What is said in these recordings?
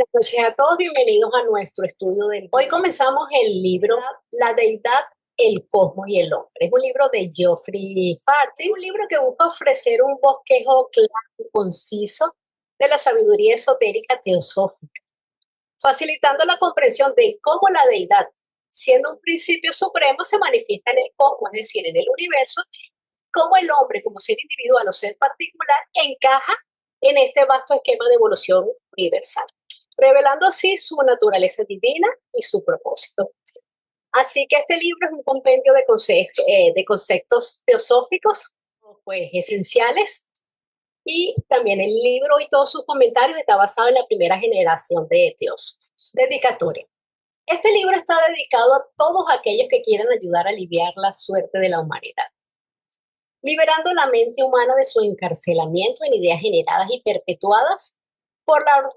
Buenas noches a todos, bienvenidos a nuestro estudio del... Hoy comenzamos el libro La Deidad, el Cosmos y el Hombre. Es un libro de Geoffrey Farty, un libro que busca ofrecer un bosquejo claro y conciso de la sabiduría esotérica teosófica, facilitando la comprensión de cómo la deidad, siendo un principio supremo, se manifiesta en el cosmos, es decir, en el universo, cómo el hombre, como ser individual o ser particular, encaja en este vasto esquema de evolución universal, revelando así su naturaleza divina y su propósito. Así que este libro es un compendio de conceptos teosóficos, pues esenciales, y también el libro y todos sus comentarios está basado en la primera generación de teósofos. Dedicatoria. Este libro está dedicado a todos aquellos que quieran ayudar a aliviar la suerte de la humanidad, liberando la mente humana de su encarcelamiento en ideas generadas y perpetuadas por la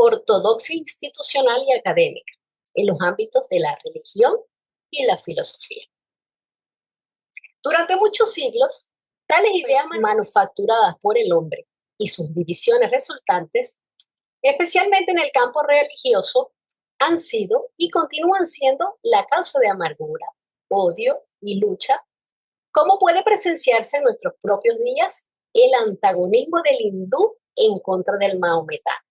ortodoxia institucional y académica en los ámbitos de la religión y la filosofía. Durante muchos siglos, tales ideas manufacturadas por el hombre y sus divisiones resultantes, especialmente en el campo religioso, han sido y continúan siendo la causa de amargura, odio y lucha, como puede presenciarse en nuestros propios días el antagonismo del hindú en contra del maometano,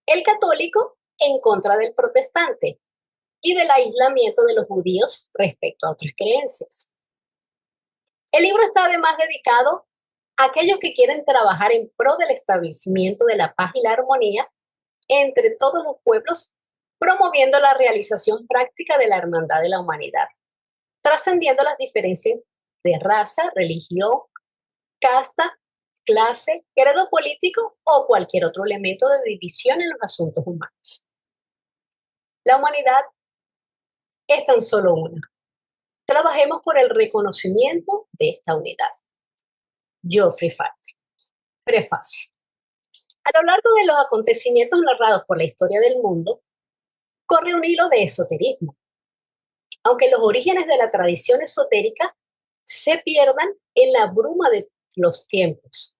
el católico en contra del protestante y del aislamiento de los judíos respecto a otras creencias. El libro está además dedicado a aquellos que quieren trabajar en pro del establecimiento de la paz y la armonía entre todos los pueblos, promoviendo la realización práctica de la hermandad de la humanidad, trascendiendo las diferencias de raza, religión, casta, clase, credo político o cualquier otro elemento de división en los asuntos humanos. La humanidad es tan solo una. Trabajemos por el reconocimiento de esta unidad. Geoffrey Farty. Prefacio. A lo largo de los acontecimientos narrados por la historia del mundo, corre un hilo de esoterismo, aunque los orígenes de la tradición esotérica se pierdan en la bruma de los tiempos.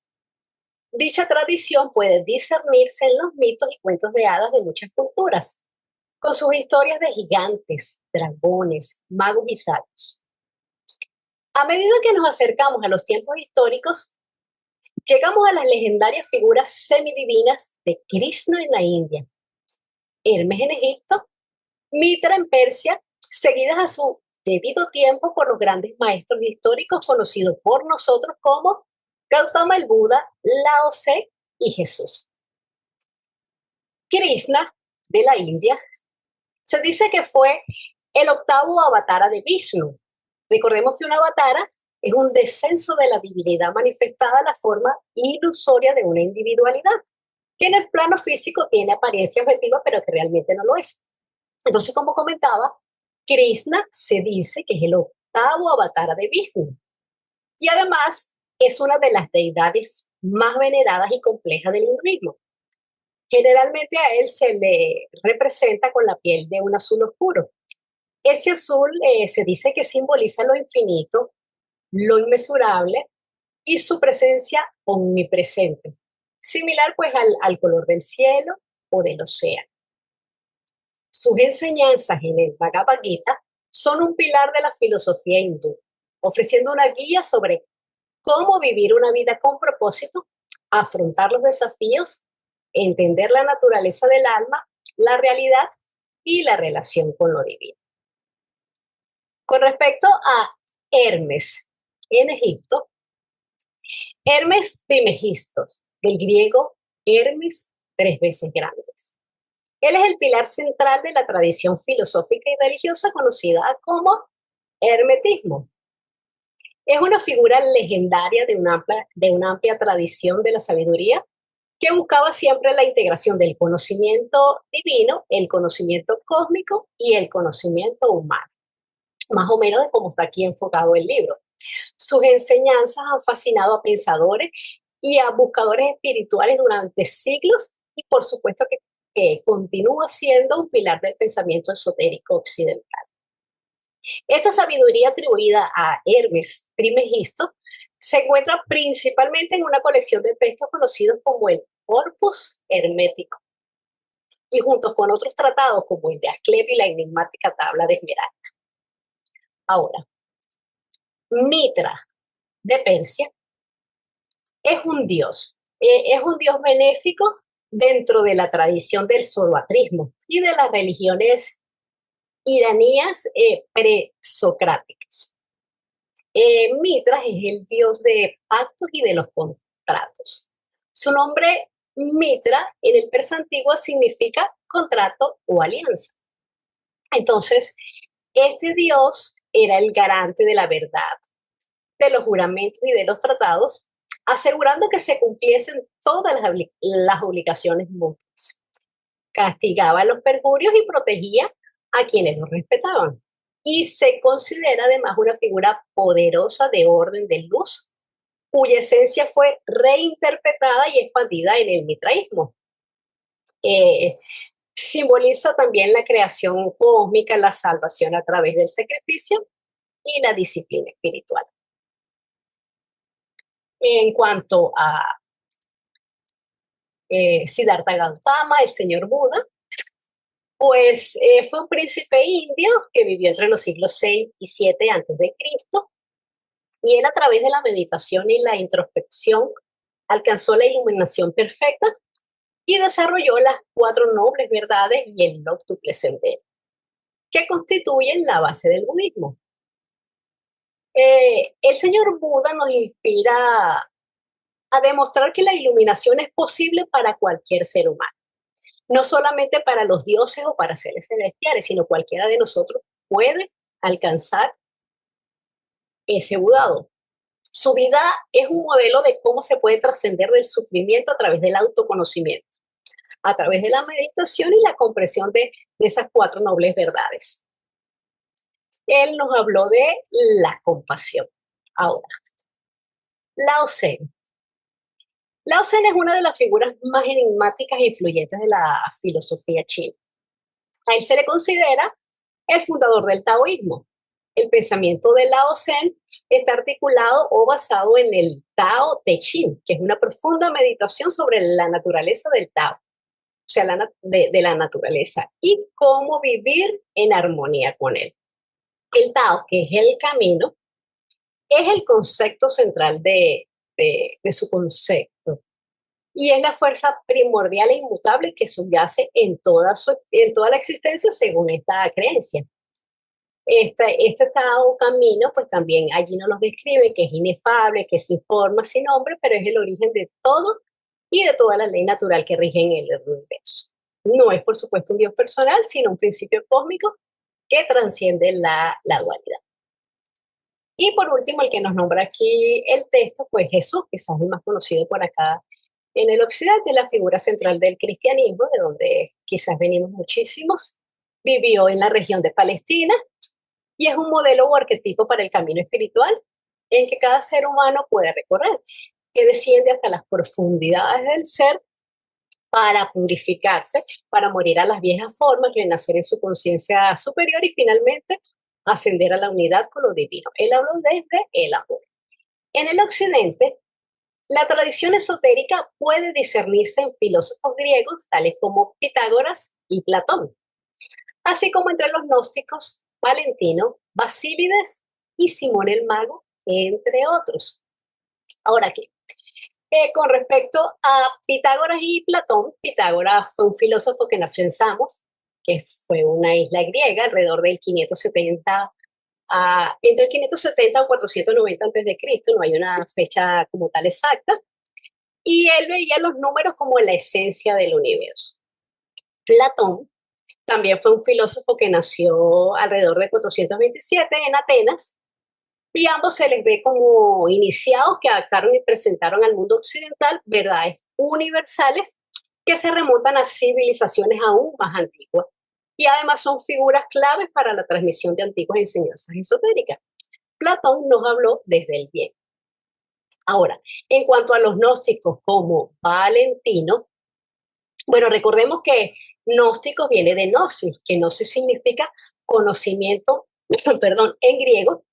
Dicha tradición puede discernirse en los mitos y cuentos de hadas de muchas culturas, con sus historias de gigantes, dragones, magos y sabios. A medida que nos acercamos a los tiempos históricos, llegamos a las legendarias figuras semidivinas de Krishna en la India, Hermes en Egipto, Mitra en Persia, seguidas a su debido tiempo por los grandes maestros históricos conocidos por nosotros como Gautama el Buda, Lao Tse y Jesús. Krishna, de la India, se dice que fue el octavo avatara de Vishnu. Recordemos que un avatara es un descenso de la divinidad manifestada a la forma ilusoria de una individualidad, que en el plano físico tiene apariencia objetiva, pero que realmente no lo es. Entonces, como comentaba, Krishna se dice que es el octavo avatara de Vishnu. Y además es una de las deidades más veneradas y complejas del hinduismo. Generalmente a él se le representa con la piel de un azul oscuro. Ese azul se dice que simboliza lo infinito, lo inmesurable y su presencia omnipresente, similar pues al color del cielo o del océano. Sus enseñanzas en el Bhagavad Gita son un pilar de la filosofía hindú, ofreciendo una guía sobre cómo vivir una vida con propósito, afrontar los desafíos, entender la naturaleza del alma, la realidad y la relación con lo divino. Con respecto a Hermes en Egipto, Hermes Trismegisto, del griego Hermes, tres veces grandes. Él es el pilar central de la tradición filosófica y religiosa conocida como hermetismo. Es una figura legendaria de una amplia tradición de la sabiduría que buscaba siempre la integración del conocimiento divino, el conocimiento cósmico y el conocimiento humano, más o menos de cómo está aquí enfocado el libro. Sus enseñanzas han fascinado a pensadores y a buscadores espirituales durante siglos y por supuesto que continúa siendo un pilar del pensamiento esotérico occidental. Esta sabiduría atribuida a Hermes Trismegisto se encuentra principalmente en una colección de textos conocidos como el Corpus Hermético. y juntos con otros tratados como el de Asclepio y la enigmática tabla de Esmeralda. Ahora, Mitra de Persia es un dios benéfico dentro de la tradición del zoroastrismo y de las religiones iranías presocráticas. Mitras es el dios de pactos y de los contratos. Su nombre Mitra en el persa antiguo significa contrato o alianza. Entonces, este dios era el garante de la verdad, de los juramentos y de los tratados, asegurando que se cumpliesen todas las obligaciones mutuas. Castigaba los perjurios y protegía a quienes los respetaban. Y se considera además una figura poderosa de orden de luz, cuya esencia fue reinterpretada y expandida en el mitraísmo. Eh, Simboliza también la creación cósmica, la salvación a través del sacrificio y la disciplina espiritual. En cuanto a Siddhartha Gautama, el señor Buda, pues fue un príncipe indio que vivió entre los siglos 6 y 7 antes de Cristo, y él a través de la meditación y la introspección alcanzó la iluminación perfecta y desarrolló las 4 nobles verdades y el octuple sendero, que constituyen la base del budismo. El señor Buda nos inspira a demostrar que la iluminación es posible para cualquier ser humano, no solamente para los dioses o para seres celestiales, sino cualquiera de nosotros puede alcanzar ese budado. Su vida es un modelo de cómo se puede trascender del sufrimiento a través del autoconocimiento, a través de la meditación y la comprensión de esas 4 nobles verdades. Él nos habló de la compasión. Ahora, Lao Tse. Lao Tse es una de las figuras más enigmáticas e influyentes de la filosofía china. A él se le considera el fundador del taoísmo. El pensamiento de Lao Tse está articulado o basado en el Tao Te Ching, que es una profunda meditación sobre la naturaleza del Tao, o sea, de la naturaleza, y cómo vivir en armonía con él. El Tao, que es el camino, es el concepto central de su concepto. Y es la fuerza primordial e inmutable que subyace en toda la existencia según esta creencia. Este Tao camino, pues también allí nos lo describe, que es inefable, que sin forma, sin nombre, pero es el origen de todo y de toda la ley natural que rige en el universo. No es, por supuesto, un Dios personal, sino un principio cósmico que trasciende la dualidad. Y por último, el que nos nombra aquí el texto, pues Jesús, quizás el más conocido por acá en el occidente, la figura central del cristianismo, de donde quizás venimos muchísimos. Vivió en la región de Palestina y es un modelo o arquetipo para el camino espiritual en que cada ser humano puede recorrer, que desciende hasta las profundidades del ser para purificarse, para morir a las viejas formas, renacer en su conciencia superior y finalmente ascender a la unidad con lo divino. Él habló desde el amor. En el occidente, la tradición esotérica puede discernirse en filósofos griegos tales como Pitágoras y Platón, así como entre los gnósticos Valentino, Basílides y Simón el Mago, entre otros. Ahora aquí, con respecto a Pitágoras y Platón, Pitágoras fue un filósofo que nació en Samos, que fue una isla griega alrededor del 570 entre el 570 o 490 a.C., no hay una fecha como tal exacta, y él veía los números como la esencia del universo. Platón también fue un filósofo que nació alrededor de 427 en Atenas, y ambos se les ve como iniciados que adaptaron y presentaron al mundo occidental verdades universales que se remontan a civilizaciones aún más antiguas. Y además son figuras claves para la transmisión de antiguas enseñanzas esotéricas. Platón nos habló desde el bien. Ahora, en cuanto a los gnósticos como Valentino, bueno, recordemos que gnósticos viene de gnosis, que gnosis significa conocimiento, perdón, en griego,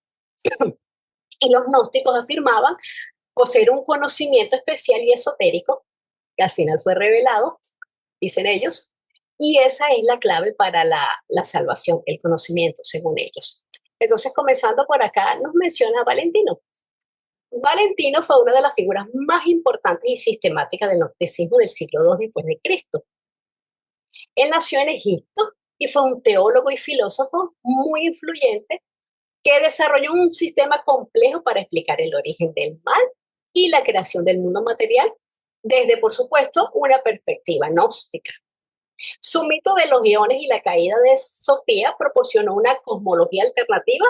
y los gnósticos afirmaban poseer un conocimiento especial y esotérico, que al final fue revelado, dicen ellos, Y esa es la clave para la salvación, el conocimiento, según ellos. Entonces, comenzando por acá, nos menciona Valentino. Valentino fue una de las figuras más importantes y sistemáticas del gnosticismo del siglo II después de Cristo. Él nació en Egipto y fue un teólogo y filósofo muy influyente que desarrolló un sistema complejo para explicar el origen del mal y la creación del mundo material desde, por supuesto, una perspectiva gnóstica. Su mito de los guiones y la caída de Sofía proporcionó una cosmología alternativa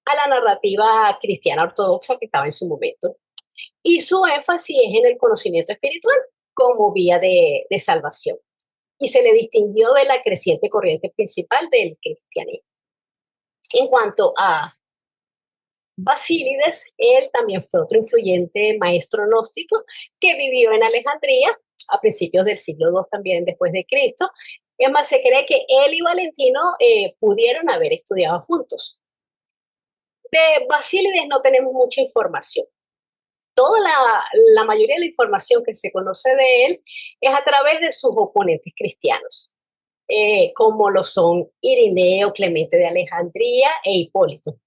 a la narrativa cristiana ortodoxa que estaba en su momento. Y su énfasis es en el conocimiento espiritual como vía de salvación. Y se le distinguió de la creciente corriente principal del cristianismo. En cuanto a Basílides, él también fue otro influyente maestro gnóstico que vivió en Alejandría a principios del siglo II también después de Cristo. Es más, se cree que él y Valentino pudieron haber estudiado juntos. De Basílides no tenemos mucha información. Toda la mayoría de la información que se conoce de él es a través de sus oponentes cristianos, como lo son Irineo, Clemente de Alejandría e Hipólito,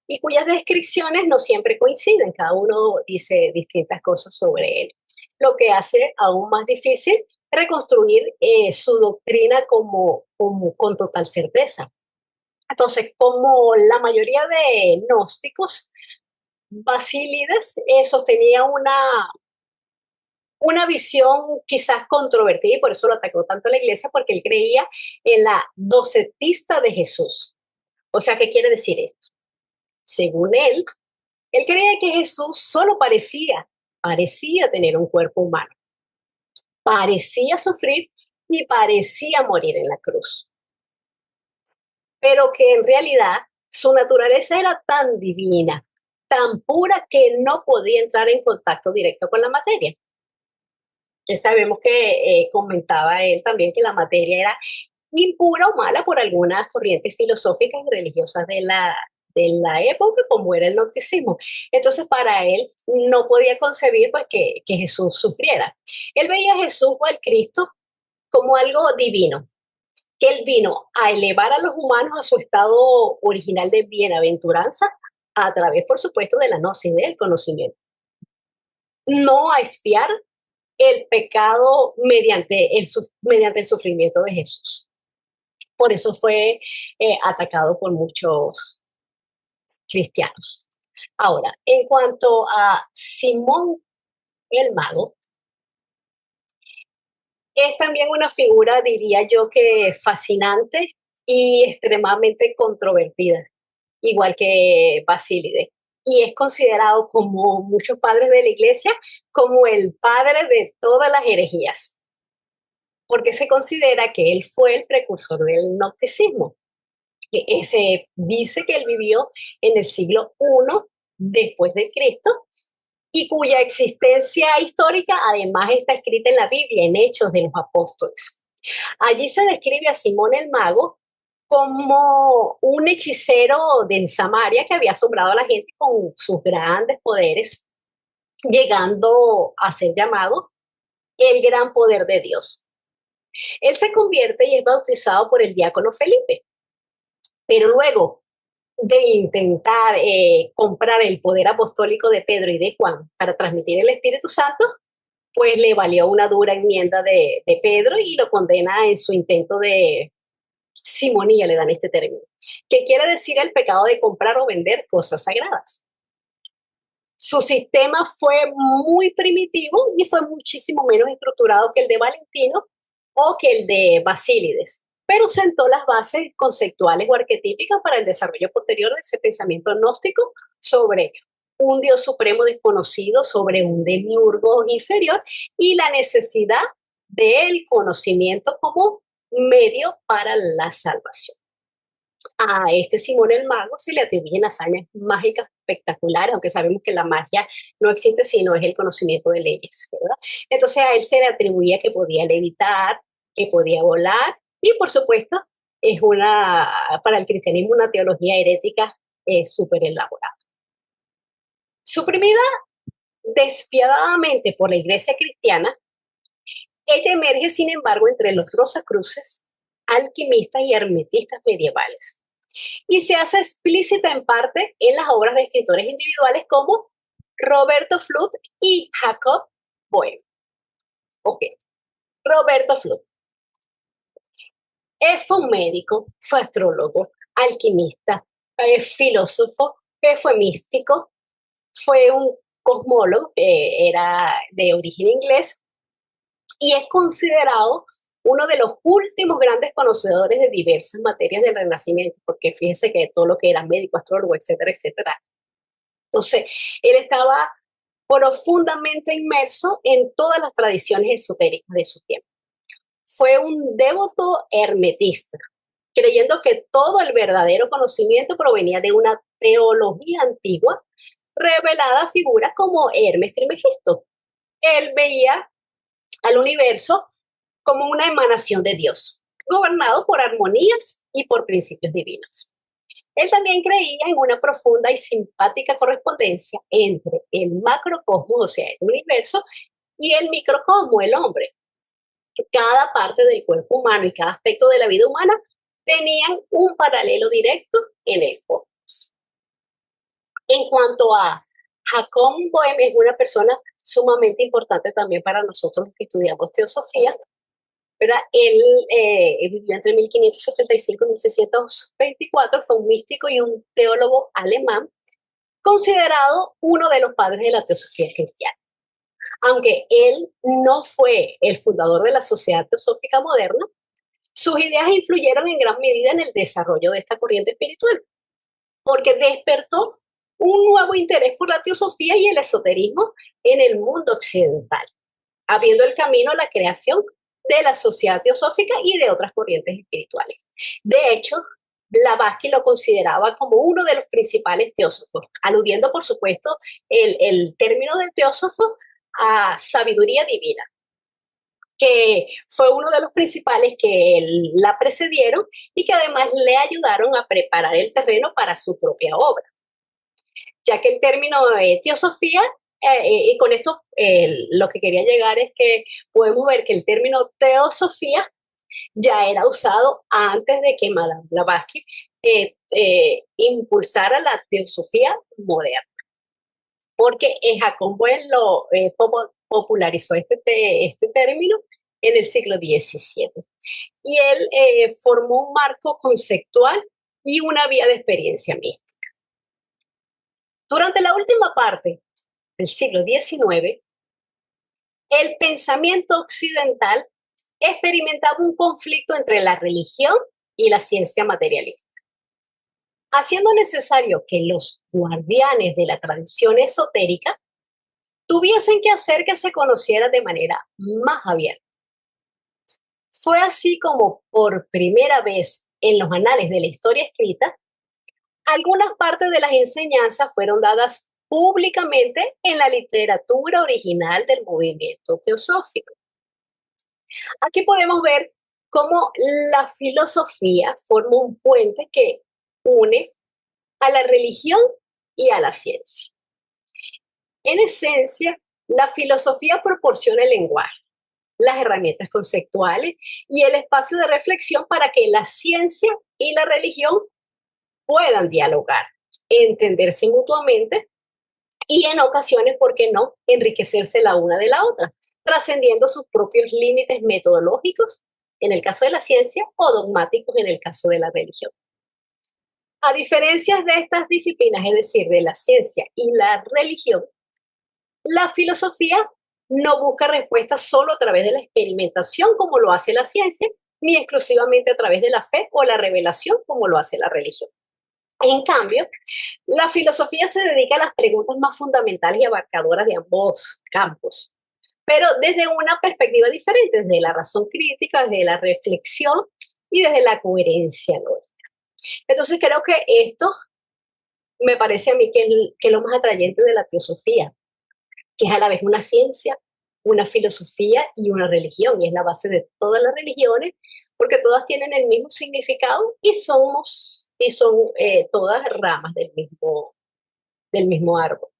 y cuyas descripciones no siempre coinciden, cada uno dice distintas cosas sobre él, lo que hace aún más difícil reconstruir su doctrina con total certeza. Entonces, como la mayoría de gnósticos, Basílides sostenía una visión quizás controvertida y por eso lo atacó tanto la iglesia, porque él creía en la docetista de Jesús. O sea, ¿qué quiere decir esto? Según él creía que Jesús solo parecía tener un cuerpo humano, parecía sufrir y parecía morir en la cruz, pero que en realidad su naturaleza era tan divina, tan pura que no podía entrar en contacto directo con la materia. Ya sabemos que comentaba él también que la materia era impura o mala por algunas corrientes filosóficas y religiosas de la época, como era el gnosticismo. Entonces, para él no podía concebir pues, que Jesús sufriera. Él veía a Jesús o al Cristo como algo divino, que él vino a elevar a los humanos a su estado original de bienaventuranza a través, por supuesto, de la gnosis, del conocimiento. No a expiar el pecado mediante el sufrimiento de Jesús. Por eso fue atacado por muchos cristianos. Ahora, en cuanto a Simón el Mago, es también una figura, diría yo, que fascinante y extremadamente controvertida, igual que Basílides. Y es considerado, como muchos padres de la iglesia, como el padre de todas las herejías, porque se considera que él fue el precursor del gnosticismo. Se dice que él vivió en el siglo I después de Cristo y cuya existencia histórica además está escrita en la Biblia, en Hechos de los Apóstoles. Allí se describe a Simón el Mago como un hechicero de Samaria que había asombrado a la gente con sus grandes poderes, llegando a ser llamado el gran poder de Dios. Él se convierte y es bautizado por el diácono Felipe, pero luego de intentar comprar el poder apostólico de Pedro y de Juan para transmitir el Espíritu Santo, pues le valió una dura enmienda de Pedro y lo condena en su intento de simonía, le dan este término, que quiere decir el pecado de comprar o vender cosas sagradas. Su sistema fue muy primitivo y fue muchísimo menos estructurado que el de Valentino o que el de Basílides, pero sentó las bases conceptuales o arquetípicas para el desarrollo posterior de ese pensamiento gnóstico sobre un Dios supremo desconocido, sobre un demiurgo inferior y la necesidad del conocimiento como medio para la salvación. A este Simón el Mago se le atribuyen hazañas mágicas espectaculares, aunque sabemos que la magia no existe sino es el conocimiento de leyes, ¿verdad? Entonces a él se le atribuía que podía levitar, que podía volar y por supuesto es para el cristianismo una teología herética súper elaborada. Suprimida despiadadamente por la iglesia cristiana, ella emerge sin embargo entre los Rosacruces alquimistas y hermetistas medievales. Y se hace explícita en parte en las obras de escritores individuales como Roberto Fludd y Jacob Boehme. Ok, Roberto Fludd. Fue un médico, fue astrólogo, alquimista, filósofo, fue místico, fue un cosmólogo, era de origen inglés y es considerado uno de los últimos grandes conocedores de diversas materias del Renacimiento, porque fíjense que todo lo que era médico, astrólogo, etcétera, etcétera. Entonces, él estaba profundamente inmerso en todas las tradiciones esotéricas de su tiempo. Fue un devoto hermetista, creyendo que todo el verdadero conocimiento provenía de una teología antigua revelada a figuras como Hermes Trismegisto. Él veía al universo como una emanación de Dios, gobernado por armonías y por principios divinos. Él también creía en una profunda y simpática correspondencia entre el macrocosmos, o sea, el universo, y el microcosmos, el hombre. Cada parte del cuerpo humano y cada aspecto de la vida humana tenían un paralelo directo en el cosmos. En cuanto a Jacob Boehme, es una persona sumamente importante también para nosotros que estudiamos teosofía, ¿verdad? Él vivió entre 1575 y 1624, fue un místico y un teólogo alemán, considerado uno de los padres de la teosofía cristiana. Aunque él no fue el fundador de la Sociedad Teosófica Moderna, sus ideas influyeron en gran medida en el desarrollo de esta corriente espiritual, porque despertó un nuevo interés por la teosofía y el esoterismo en el mundo occidental, abriendo el camino a la creación de la Sociedad Teosófica y de otras corrientes espirituales. De hecho, Blavatsky lo consideraba como uno de los principales teósofos, aludiendo, por supuesto, el término del teósofo a sabiduría divina, que fue uno de los principales que la precedieron y que además le ayudaron a preparar el terreno para su propia obra. Ya que el término teosofía, y con esto lo que quería llegar es que podemos ver que el término teosofía ya era usado antes de que Madame Blavatsky impulsara la teosofía moderna. Porque Jacob Boehme lo popularizó este término en el siglo XVII. Y él formó un marco conceptual y una vía de experiencia mística. Durante la última parte del siglo XIX, el pensamiento occidental experimentaba un conflicto entre la religión y la ciencia materialista, haciendo necesario que los guardianes de la tradición esotérica tuviesen que hacer que se conociera de manera más abierta. Fue así como por primera vez en los anales de la historia escrita, algunas partes de las enseñanzas fueron dadas públicamente en la literatura original del movimiento teosófico. Aquí podemos ver cómo la filosofía forma un puente que une a la religión y a la ciencia. En esencia, la filosofía proporciona el lenguaje, las herramientas conceptuales y el espacio de reflexión para que la ciencia y la religión puedan dialogar, entenderse mutuamente y en ocasiones, ¿por qué no?, enriquecerse la una de la otra, trascendiendo sus propios límites metodológicos en el caso de la ciencia o dogmáticos en el caso de la religión. A diferencia de estas disciplinas, es decir, de la ciencia y la religión, la filosofía no busca respuestas solo a través de la experimentación como lo hace la ciencia, ni exclusivamente a través de la fe o la revelación como lo hace la religión. En cambio, la filosofía se dedica a las preguntas más fundamentales y abarcadoras de ambos campos, pero desde una perspectiva diferente, desde la razón crítica, desde la reflexión y desde la coherencia lógica. Entonces creo que esto me parece a mí que es lo más atrayente de la teosofía, que es a la vez una ciencia, una filosofía y una religión, y es la base de todas las religiones, porque todas tienen el mismo significado y son todas ramas del mismo árbol.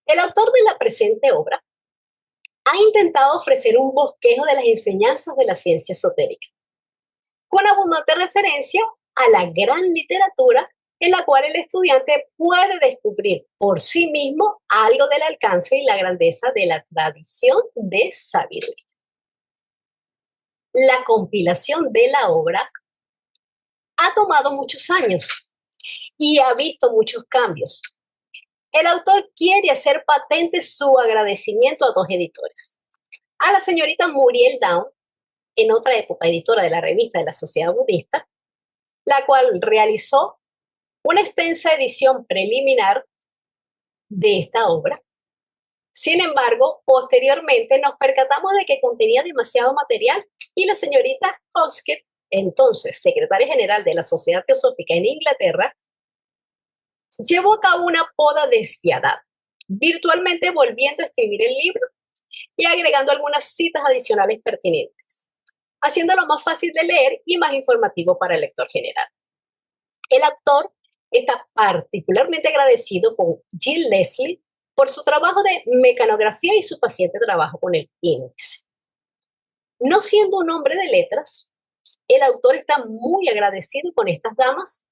El autor de la presente obra ha intentado ofrecer un bosquejo de las enseñanzas de la ciencia esotérica, con abundante referencia a la gran literatura en la cual el estudiante puede descubrir por sí mismo algo del alcance y la grandeza de la tradición de sabiduría. La compilación de la obra ha tomado muchos años y ha visto muchos cambios. El autor quiere hacer patente su agradecimiento a dos editores. A la señorita Muriel Down, en otra época editora de la revista de la Sociedad Budista, la cual realizó una extensa edición preliminar de esta obra. Sin embargo, posteriormente nos percatamos de que contenía demasiado material y la señorita Hoskett, entonces secretaria general de la Sociedad Teosófica en Inglaterra, llevó a cabo una poda despiadada, virtualmente volviendo a escribir el libro y agregando algunas citas adicionales pertinentes, haciéndolo más fácil de leer y más informativo para el lector general. El autor está particularmente agradecido con Jill Leslie por su trabajo de mecanografía y su paciente trabajo con el índice. No siendo un hombre de letras, el autor está muy agradecido con estas damas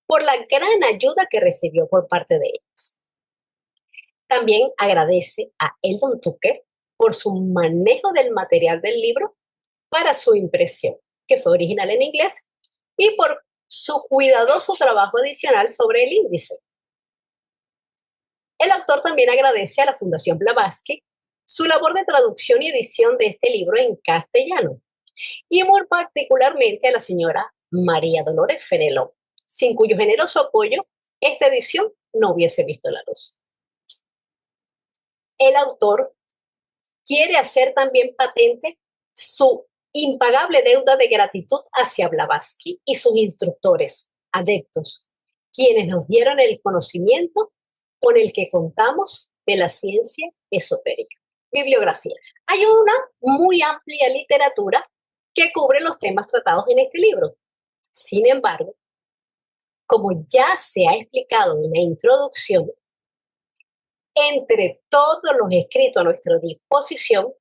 por la gran ayuda que recibió por parte de ellas. También agradece a Eldon Tucker por su manejo del material del libro para su impresión, que fue original en inglés, y por su cuidadoso trabajo adicional sobre el índice. El autor también agradece a la Fundación Blavatsky su labor de traducción y edición de este libro en castellano, y muy particularmente a la señora María Dolores Fenelón, sin cuyo generoso apoyo esta edición no hubiese visto la luz. El autor quiere hacer también patente su impagable deuda de gratitud hacia Blavatsky y sus instructores, adeptos, quienes nos dieron el conocimiento con el que contamos de la ciencia esotérica. Bibliografía. Hay una muy amplia literatura que cubre los temas tratados en este libro. Sin embargo, como ya se ha explicado en la introducción, entre todos los escritos a nuestra disposición,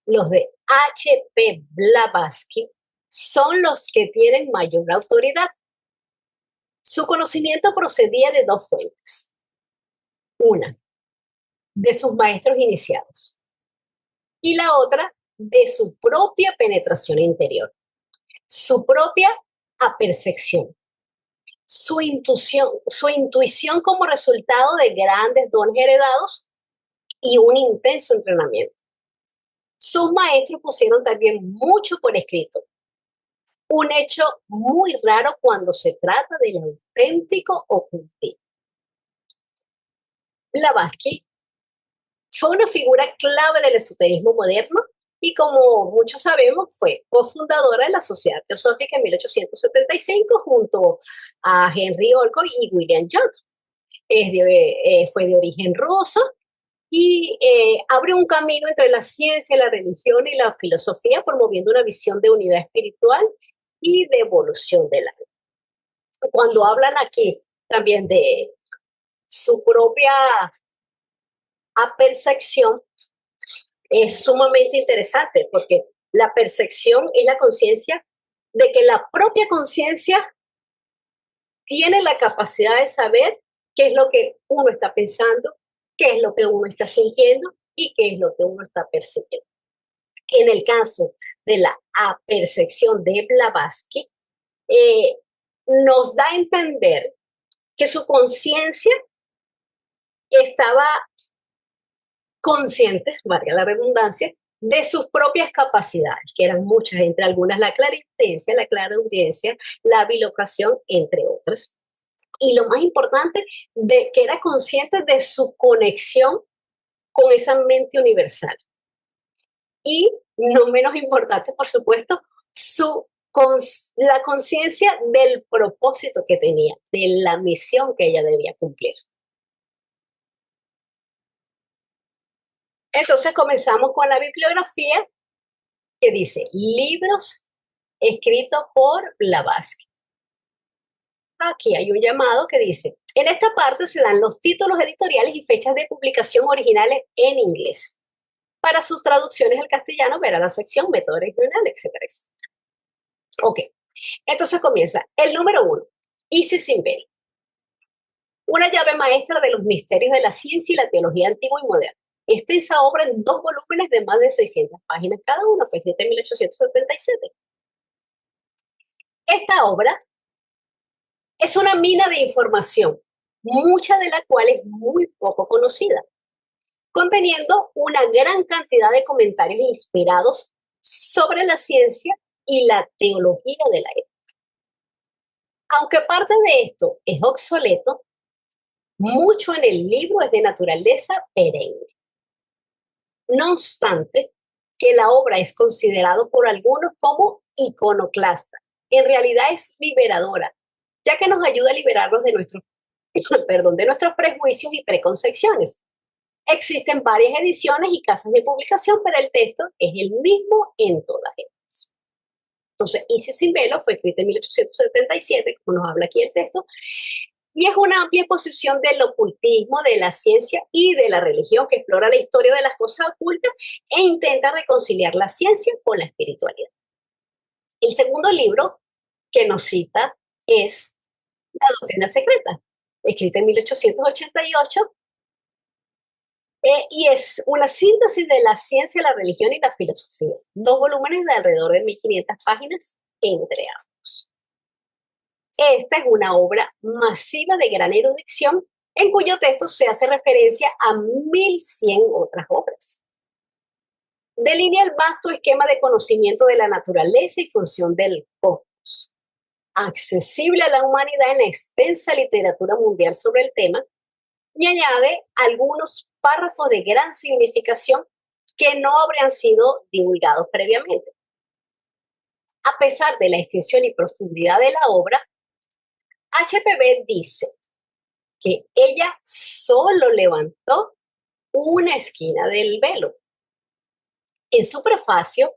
los de H.P. Blavatsky son los que tienen mayor autoridad. Su conocimiento procedía de dos fuentes. Una, de sus maestros iniciados, y la otra, de su propia penetración interior, su propia apercepción, su intuición como resultado de grandes dones heredados y un intenso entrenamiento. Sus maestros pusieron también mucho por escrito, un hecho muy raro cuando se trata del auténtico ocultismo. Blavatsky fue una figura clave del esoterismo moderno y, como muchos sabemos, fue cofundadora de la Sociedad Teosófica en 1875 junto a Henry Olcott y William James. Fue de origen ruso y abrió un camino entre la ciencia, la religión y la filosofía, promoviendo una visión de unidad espiritual y de evolución del alma. Cuando hablan aquí también de su propia apercepción, es sumamente interesante porque la percepción es la conciencia de que la propia conciencia tiene la capacidad de saber qué es lo que uno está pensando, qué es lo que uno está sintiendo y qué es lo que uno está percibiendo. En el caso de la apercepción de Blavatsky, nos da a entender que su conciencia estaba consciente, valga la redundancia, de sus propias capacidades, que eran muchas, entre algunas la clarividencia, la claraudiencia, la bilocación, entre otras. Y lo más importante, de que era consciente de su conexión con esa mente universal. Y no menos importante, por supuesto, la conciencia del propósito que tenía, de la misión que ella debía cumplir. Entonces comenzamos con la bibliografía que dice libros escritos por Blavatsky. Aquí hay un llamado que dice, en esta parte se dan los títulos editoriales y fechas de publicación originales en inglés. Para sus traducciones al castellano verá la sección método regional, etcétera, etcétera. Ok, Entonces comienza el número 1, Isis sin velo, una llave maestra de los misterios de la ciencia y la teología antigua y moderna. Extensa obra en 2 volúmenes de más de 600 páginas cada uno, fue escrita en 1877. Esta obra es una mina de información, mucha de la cual es muy poco conocida, conteniendo una gran cantidad de comentarios inspirados sobre la ciencia y la teología de la época. Aunque parte de esto es obsoleto, mucho en el libro es de naturaleza perenne. No obstante, que la obra es considerado por algunos como iconoclasta. En realidad es liberadora, ya que nos ayuda a liberarnos de nuestros, de nuestros prejuicios y preconcepciones. Existen varias ediciones y casas de publicación, pero el texto es el mismo en todas ellas. Entonces, Isis sin velo fue escrita en 1877, como nos habla aquí el texto, y es una amplia exposición del ocultismo, de la ciencia y de la religión que explora la historia de las cosas ocultas e intenta reconciliar la ciencia con la espiritualidad. El segundo libro que nos cita es La Doctrina Secreta, escrita en 1888, y es una síntesis de la ciencia, la religión y la filosofía. 2 volúmenes de alrededor de 1500 páginas entre ambos. Esta es una obra masiva de gran erudición en cuyo texto se hace referencia a 1100 otras obras. Delinea el vasto esquema de conocimiento de la naturaleza y función del cosmos, accesible a la humanidad en la extensa literatura mundial sobre el tema, y añade algunos párrafos de gran significación que no habrían sido divulgados previamente. A pesar de la extensión y profundidad de la obra, HPB dice que ella solo levantó una esquina del velo. En su prefacio,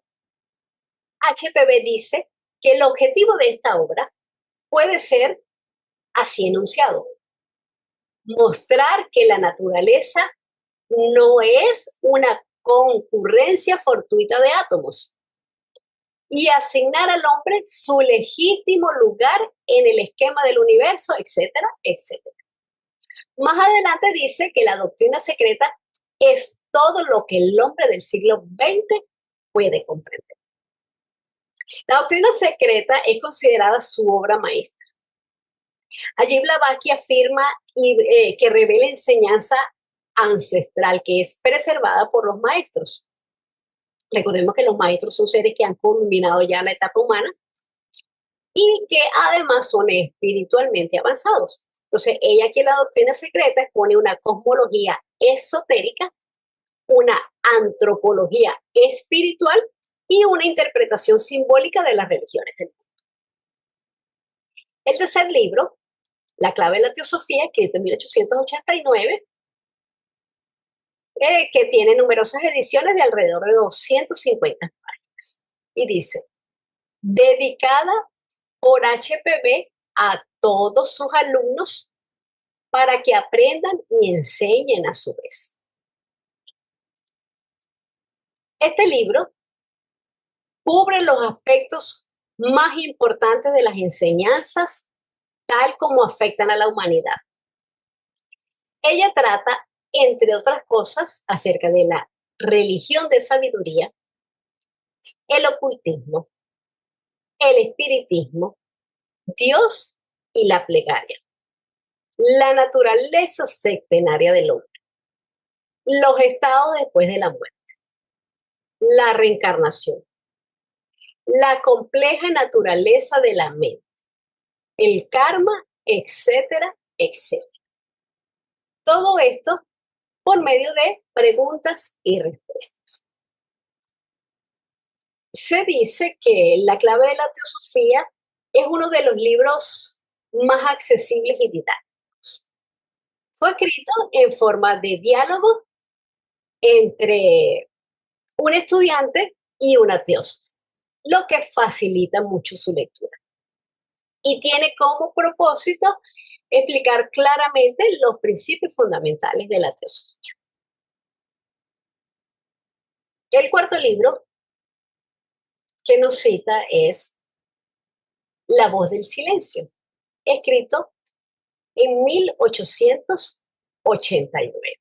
HPB dice que el objetivo de esta obra puede ser así enunciado: mostrar que la naturaleza no es una concurrencia fortuita de átomos y asignar al hombre su legítimo lugar en el esquema del universo, etcétera, etcétera. Más adelante dice que la doctrina secreta es todo lo que el hombre del siglo XX puede comprender. La doctrina secreta es considerada su obra maestra. Allí Blavatsky afirma que revela enseñanza ancestral que es preservada por los maestros. Recordemos que los maestros son seres que han culminado ya la etapa humana y que además son espiritualmente avanzados. Entonces, ella aquí en la doctrina secreta expone una cosmología esotérica, una antropología espiritual y una interpretación simbólica de las religiones del mundo. El tercer libro, La clave de la teosofía, escrito en 1889, que tiene numerosas ediciones de alrededor de 250 páginas. Y dice, dedicada por HPB a todos sus alumnos para que aprendan y enseñen a su vez. Este libro cubre los aspectos más importantes de las enseñanzas tal como afectan a la humanidad. Ella trata, entre otras cosas, acerca de la religión de sabiduría, el ocultismo, el espiritismo, Dios y la plegaria, la naturaleza sectenaria del hombre, los estados después de la muerte, la reencarnación, la compleja naturaleza de la mente, el karma, etcétera, etcétera. Todo esto por medio de preguntas y respuestas. Se dice que La clave de la teosofía es uno de los libros más accesibles y didácticos. Fue escrito en forma de diálogo entre un estudiante y una teósofa, lo que facilita mucho su lectura. Y tiene como propósito explicar claramente los principios fundamentales de la teosofía. El cuarto libro que nos cita es La voz del silencio, escrito en 1889.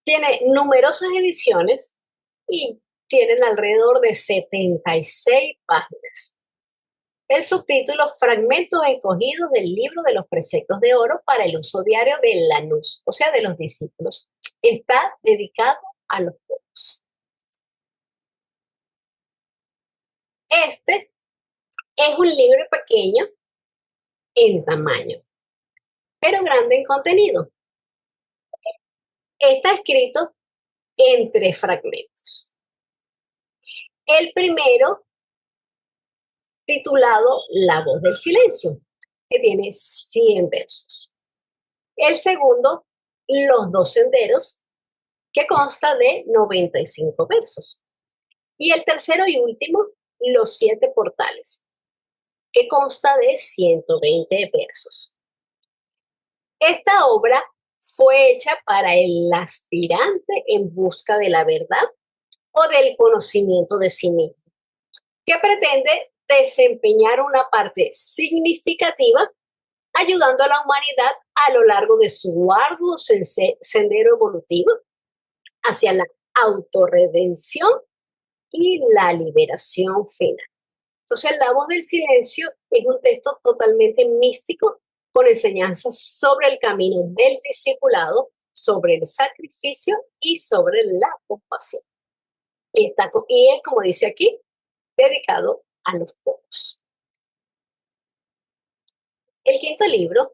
Tiene numerosas ediciones y tienen alrededor de 76 páginas. El subtítulo, Fragmentos escogidos del libro de los preceptos de oro para el uso diario de la Nus, o sea, de los discípulos, está dedicado a los pocos. Este es un libro pequeño en tamaño, pero grande en contenido. Está escrito en 3 fragmentos. El primero, titulado La voz del silencio, que tiene 100 versos. El segundo, Los 2 senderos, que consta de 95 versos. Y el tercero y último, Los 7 portales, que consta de 120 versos. Esta obra fue hecha para el aspirante en busca de la verdad o del conocimiento de sí mismo, que pretende desempeñar una parte significativa ayudando a la humanidad a lo largo de su arduo sendero evolutivo hacia la autorredención y la liberación final. Entonces, La voz del silencio es un texto totalmente místico con enseñanzas sobre el camino del discipulado, sobre el sacrificio y sobre la compasión. Y es, como dice aquí, dedicado a los pocos. El quinto libro,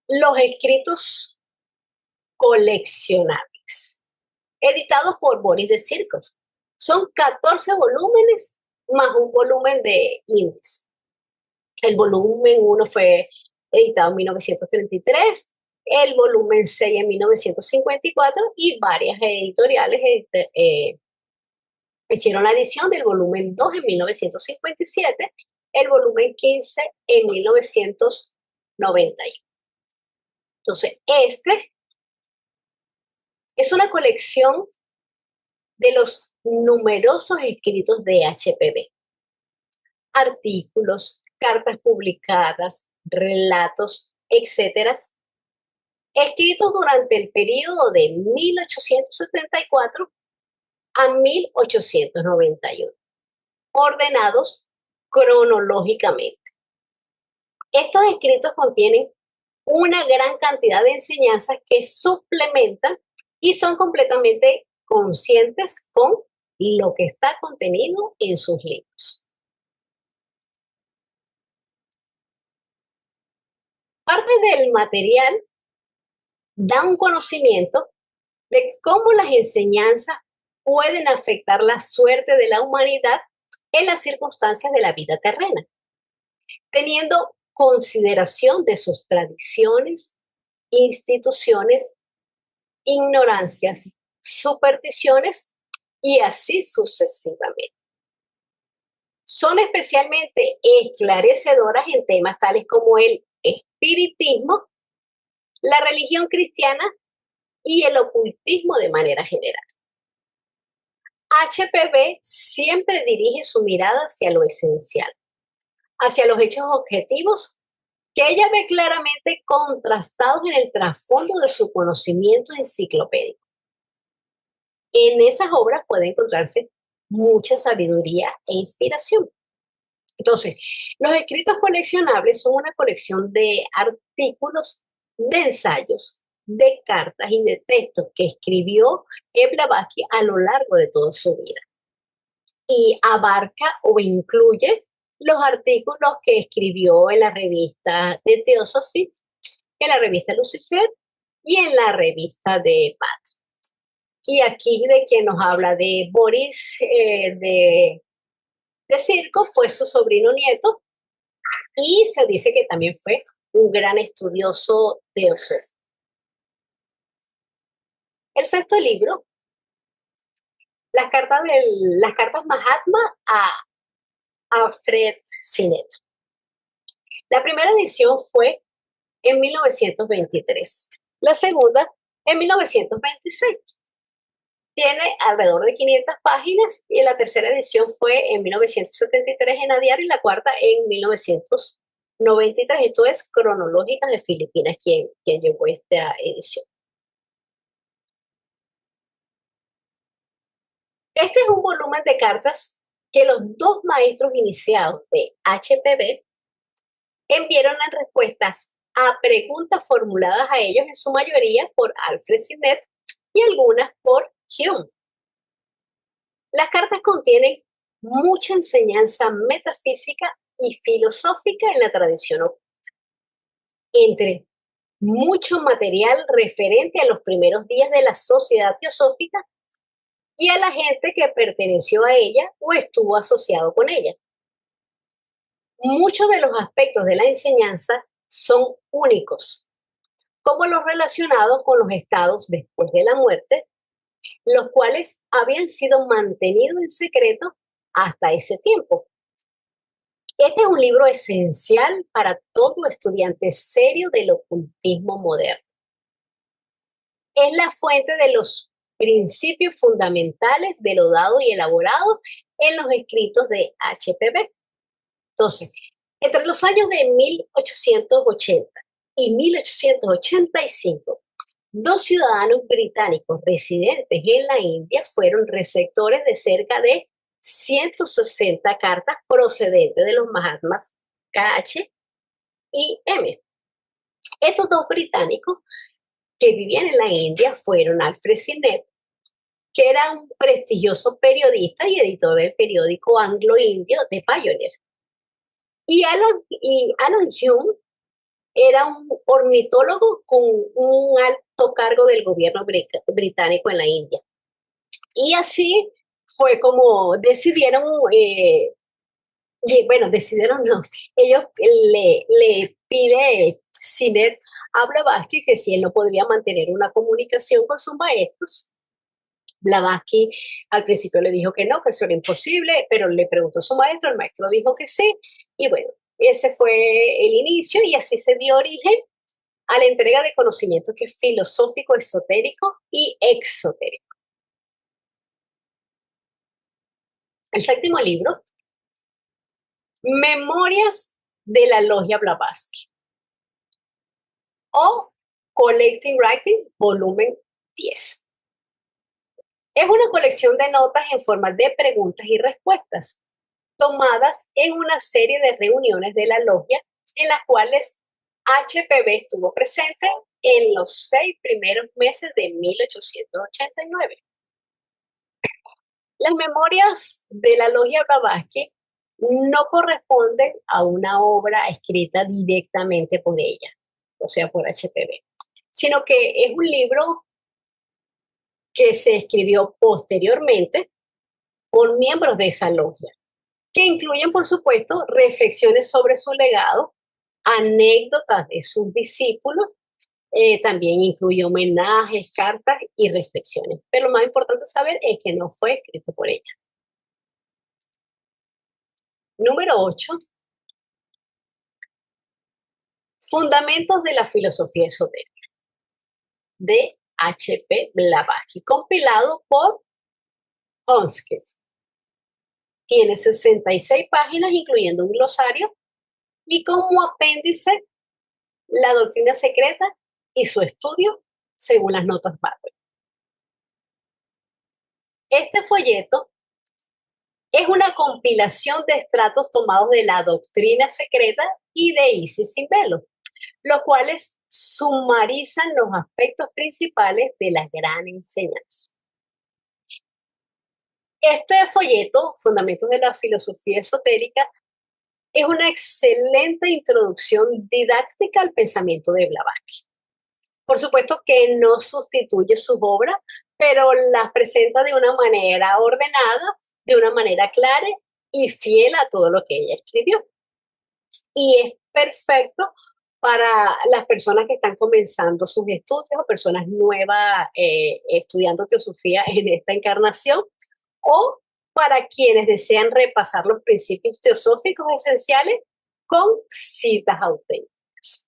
Los escritos coleccionables, editados por Boris de Cirkov. Son 14 volúmenes más un volumen de índice. El volumen 1 fue editado en 1933, el volumen 6 en 1954 y varias editoriales hicieron la edición del volumen 2 en 1957, el volumen 15 en 1991. Entonces, este es una colección de los numerosos escritos de HPB, artículos, cartas publicadas, relatos, etcétera, escritos durante el periodo de 1874 a 1891, ordenados cronológicamente. Estos escritos contienen una gran cantidad de enseñanzas que suplementan y son completamente conscientes con lo que está contenido en sus libros. Parte del material da un conocimiento de cómo las enseñanzas pueden afectar la suerte de la humanidad en las circunstancias de la vida terrena, teniendo consideración de sus tradiciones, instituciones, ignorancias, supersticiones y así sucesivamente. Son especialmente esclarecedoras en temas tales como el espiritismo, la religión cristiana y el ocultismo de manera general. HPB siempre dirige su mirada hacia lo esencial, hacia los hechos objetivos que ella ve claramente contrastados en el trasfondo de su conocimiento enciclopédico. En esas obras puede encontrarse mucha sabiduría e inspiración. Entonces, los escritos coleccionables son una colección de artículos, de ensayos, de cartas y de textos que escribió Blavatsky a lo largo de toda su vida. Y abarca o incluye los artículos que escribió en la revista de Theosophy, en la revista Lucifer y en la revista de Pat. Y aquí de quien nos habla de Boris de Cirkov fue su sobrino nieto y se dice que también fue un gran estudioso teosófico. El sexto libro, las cartas Mahatma a Fred Sinnett. La primera edición fue en 1923, la segunda en 1926. Tiene alrededor de 500 páginas y la tercera edición fue en 1973 en Adiar y la cuarta en 1993. Esto es cronológica de Filipinas quien llevó esta edición. Este es un volumen de cartas que los dos maestros iniciados de HPV enviaron en respuestas a preguntas formuladas a ellos en su mayoría por Alfred Sinet y algunas por Hume. Las cartas contienen mucha enseñanza metafísica y filosófica en la tradición oculta, entre mucho material referente a los primeros días de la sociedad teosófica y a la gente que perteneció a ella o estuvo asociado con ella. Muchos de los aspectos de la enseñanza son únicos, como los relacionados con los estados después de la muerte, los cuales habían sido mantenidos en secreto hasta ese tiempo. Este es un libro esencial para todo estudiante serio del ocultismo moderno. Es la fuente de los principios fundamentales de lo dado y elaborado en los escritos de HPV. Entonces, entre los años de 1880 y 1885, dos ciudadanos británicos residentes en la India fueron receptores de cerca de 160 cartas procedentes de los Mahatmas KH y M. Estos dos británicos que vivían en la India fueron Alfred Sinet, que era un prestigioso periodista y editor del periódico anglo-indio The Pioneer, y Alan Hume era un ornitólogo con un alto cargo del gobierno británico en la India. Y así fue como decidieron, decidieron no, ellos le pide Sinet a Blavatsky que si él no podría mantener una comunicación con sus maestros. Blavatsky al principio le dijo que no, que eso era imposible, pero le preguntó a su maestro, el maestro dijo que sí, y bueno, ese fue el inicio y así se dio origen a la entrega de conocimiento que es filosófico, esotérico y exotérico. El séptimo libro, Memorias de la Logia Blavatsky o Collecting Writing, volumen 10. Es una colección de notas en forma de preguntas y respuestas, tomadas en una serie de reuniones de la logia en las cuales HPV estuvo presente en los 6 primeros meses de 1889. Las memorias de la logia Blavatsky no corresponden a una obra escrita directamente por ella, o sea, por HPV, sino que es un libro que se escribió posteriormente por miembros de esa logia, que incluyen, por supuesto, reflexiones sobre su legado, anécdotas de sus discípulos, también incluye homenajes, cartas y reflexiones. Pero lo más importante saber es que no fue escrito por ella. Número 8. Fundamentos de la filosofía esotérica, de H.P. Blavatsky, compilado por Honskes. Tiene 66 páginas, incluyendo un glosario, y como apéndice, la doctrina secreta y su estudio según las notas Barber. Este folleto es una compilación de extractos tomados de la doctrina secreta y de Isis sin velo, los cuales sumarizan los aspectos principales de la gran enseñanza. Este folleto, Fundamentos de la Filosofía Esotérica, es una excelente introducción didáctica al pensamiento de Blavatsky. Por supuesto que no sustituye sus obras, pero las presenta de una manera ordenada, de una manera clara y fiel a todo lo que ella escribió. Y es perfecto para las personas que están comenzando sus estudios o personas nuevas estudiando teosofía en esta encarnación, o para quienes desean repasar los principios teosóficos esenciales con citas auténticas.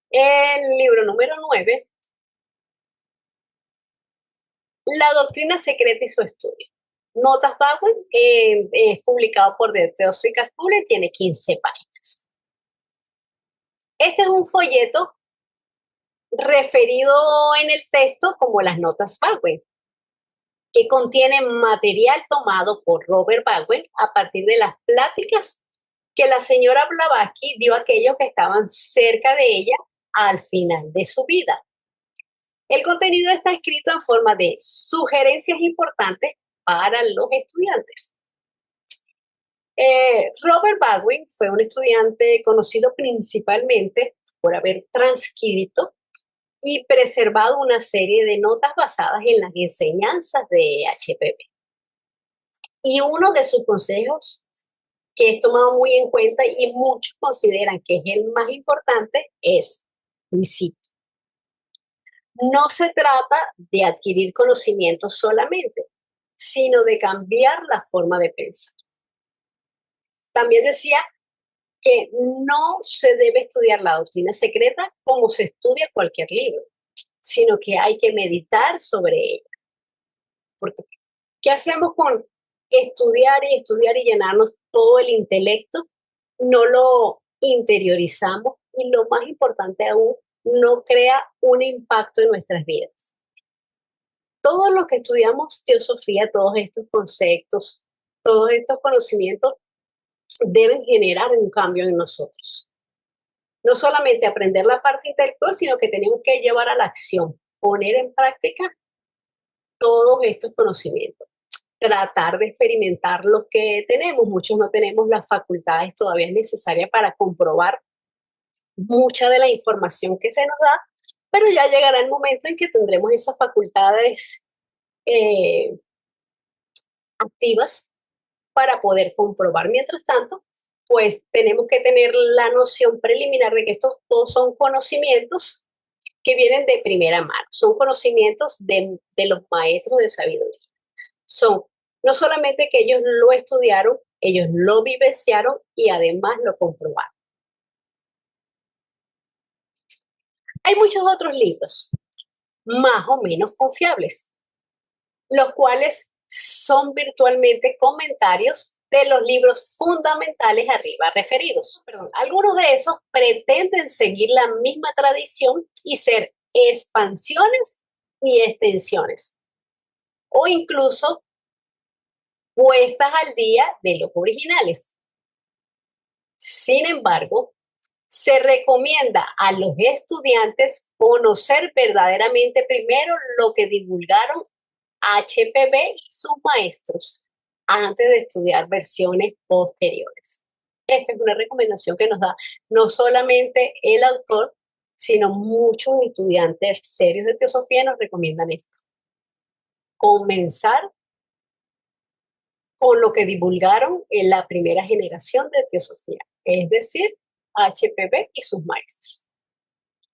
El libro número 9 La doctrina secreta y su estudio. Notas Baldwin es publicado por The Theosophical School y tiene 15 páginas. Este es un folleto referido en el texto como las Notas Baldwin, que contiene material tomado por Robert Baldwin a partir de las pláticas que la señora Blavatsky dio a aquellos que estaban cerca de ella al final de su vida. El contenido está escrito en forma de sugerencias importantes para los estudiantes. Robert Baldwin fue un estudiante conocido principalmente por haber transcrito y preservado una serie de notas basadas en las enseñanzas de HPB. Y uno de sus consejos que es tomado muy en cuenta y muchos consideran que es el más importante es, y cito, no se trata de adquirir conocimientos solamente, sino de cambiar la forma de pensar. También decía que no se debe estudiar la doctrina secreta como se estudia cualquier libro, sino que hay que meditar sobre ella. Porque, ¿qué hacemos con estudiar y llenarnos todo el intelecto? No lo interiorizamos y lo más importante aún, no crea un impacto en nuestras vidas. Todos los que estudiamos teosofía, todos estos conceptos, todos estos conocimientos deben generar un cambio en nosotros. No solamente aprender la parte intelectual, sino que tenemos que llevar a la acción, poner en práctica todos estos conocimientos, tratar de experimentar lo que tenemos. Muchos no tenemos las facultades todavía necesarias para comprobar mucha de la información que se nos da, pero ya llegará el momento en que tendremos esas facultades activas para poder comprobar. Mientras tanto, pues tenemos que tener la noción preliminar de que estos todos son conocimientos que vienen de primera mano, son conocimientos de los maestros de sabiduría. Son no solamente que ellos lo estudiaron, ellos lo vivenciaron y además lo comprobaron. Hay muchos otros libros más o menos confiables, los cuales son virtualmente comentarios de los libros fundamentales arriba referidos. Algunos de esos pretenden seguir la misma tradición y ser expansiones y extensiones, o incluso puestas al día de los originales. Sin embargo, se recomienda a los estudiantes conocer verdaderamente primero lo que divulgaron HPB y sus maestros antes de estudiar versiones posteriores. Esta es una recomendación que nos da no solamente el autor, sino muchos estudiantes serios de teosofía nos recomiendan esto. Comenzar con lo que divulgaron en la primera generación de teosofía, es decir, HPB y sus maestros,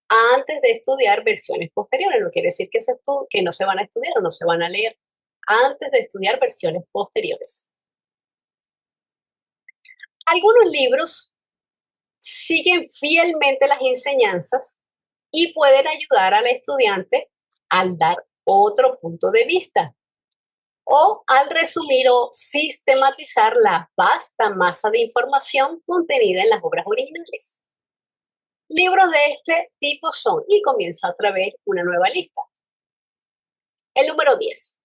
antes de estudiar versiones posteriores. No quiere decir que no se van a estudiar o no se van a leer, antes de estudiar versiones posteriores. Algunos libros siguen fielmente las enseñanzas y pueden ayudar al estudiante al dar otro punto de vista o al resumir o sistematizar la vasta masa de información contenida en las obras originales. Libros de este tipo son, y comienza otra vez una nueva lista. El número 10.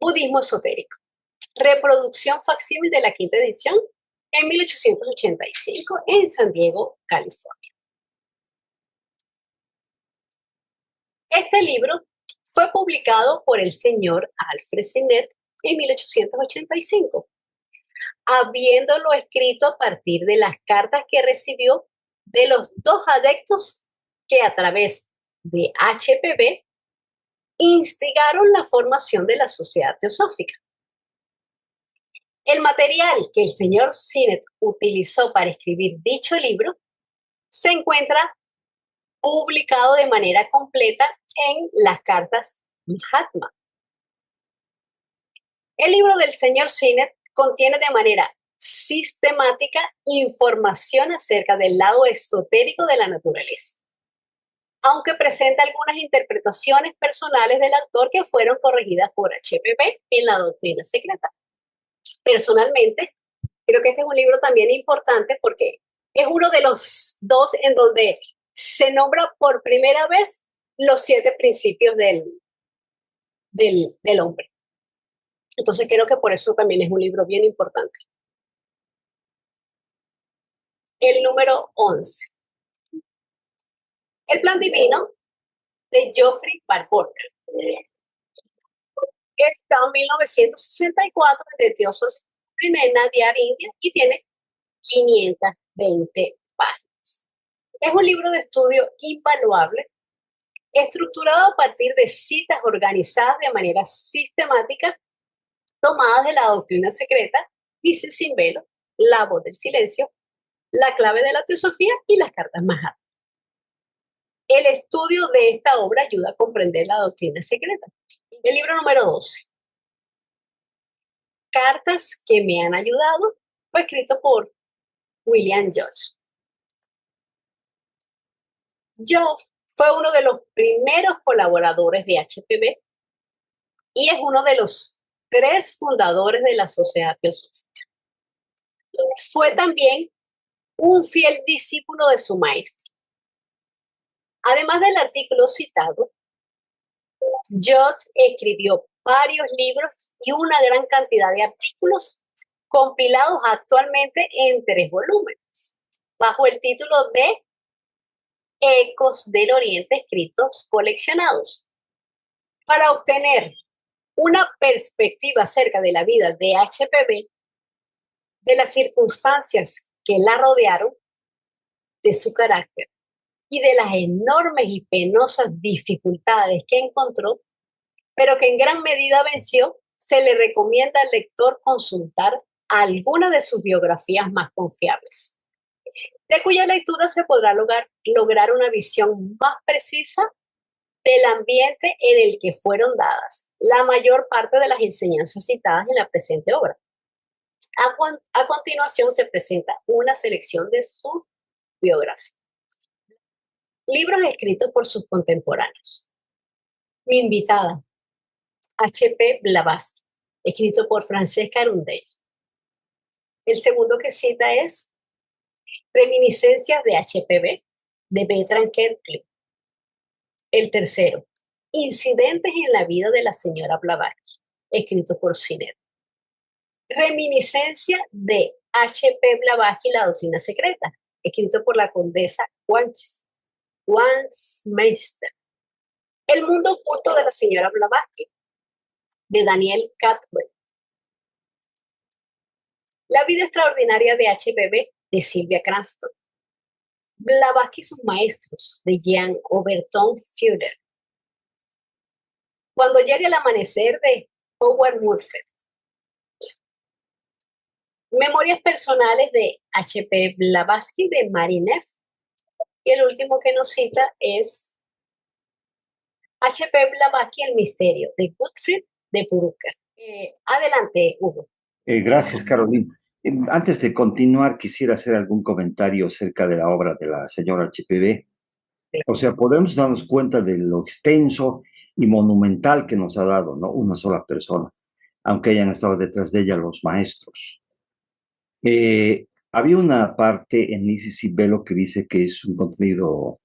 Budismo esotérico. Reproducción facsímil de la quinta edición en 1885 en San Diego, California. Este libro fue publicado por el señor Alfred Sinet en 1885, habiéndolo escrito a partir de las cartas que recibió de los dos adeptos que a través de HPB instigaron la formación de la Sociedad Teosófica. El material que el señor Sinet utilizó para escribir dicho libro se encuentra publicado de manera completa en las cartas Mahatma. El libro del señor Sinet contiene de manera sistemática información acerca del lado esotérico de la naturaleza. aunque presenta algunas interpretaciones personales del autor que fueron corregidas por HPB en la doctrina secreta. Personalmente, creo que este es un libro también importante porque es uno de los dos en donde se nombra por primera vez los 7 principios del hombre. Entonces creo que por eso también es un libro bien importante. El número 11. El plan divino de Geoffrey Barborca. Está en 1964 de Teosofía en Nadia, India, y tiene 520 páginas. Es un libro de estudio invaluable, estructurado a partir de citas organizadas de manera sistemática, tomadas de la doctrina secreta, dice sin velo, la voz del silencio, la clave de la teosofía y las cartas Mahat. El estudio de esta obra ayuda a comprender la doctrina secreta. El libro número 12. Cartas que me han ayudado, fue escrito por William George. George fue uno de los primeros colaboradores de HPB y es uno de los 3 fundadores de la Sociedad Teosófica. Fue también un fiel discípulo de su maestro. Además del artículo citado, George escribió varios libros y una gran cantidad de artículos compilados actualmente en 3 volúmenes, bajo el título de Ecos del Oriente escritos coleccionados. Para obtener una perspectiva acerca de la vida de HPB, de las circunstancias que la rodearon, de su carácter y de las enormes y penosas dificultades que encontró, pero que en gran medida venció, se le recomienda al lector consultar alguna de sus biografías más confiables, de cuya lectura se podrá lograr una visión más precisa del ambiente en el que fueron dadas la mayor parte de las enseñanzas citadas en la presente obra. A continuación se presenta una selección de su biografía. Libros escritos por sus contemporáneos. Mi invitada, H.P. Blavatsky, escrito por Francesca Arundel. El segundo que cita es Reminiscencias de HPB, de Bertrand Kentley. El tercero, Incidentes en la vida de la señora Blavatsky, escrito por Sinet. Reminiscencia de H.P. Blavatsky, la doctrina secreta, escrito por la condesa Wansmeister. El mundo oculto de la señora Blavatsky, de Daniel Catwell. La vida extraordinaria de HPB, de Sylvia Cranston. Blavatsky y sus maestros, de Jean Overton Führer. Cuando llegue el amanecer, de Howard Murphy. Memorias personales de H.P. Blavatsky, de Mary Neff. Y el último que nos cita es H.P. Blavatsky, El misterio, de Gottfried de Brucker. Adelante, Hugo. Gracias, Carolina. Antes de continuar, quisiera hacer algún comentario acerca de la obra de la señora HPB. Sí. O sea, podemos darnos cuenta de lo extenso y monumental que nos ha dado, ¿no? Una sola persona, aunque hayan estado detrás de ella los maestros. Había una parte en Isis y Velo que dice que es un contenido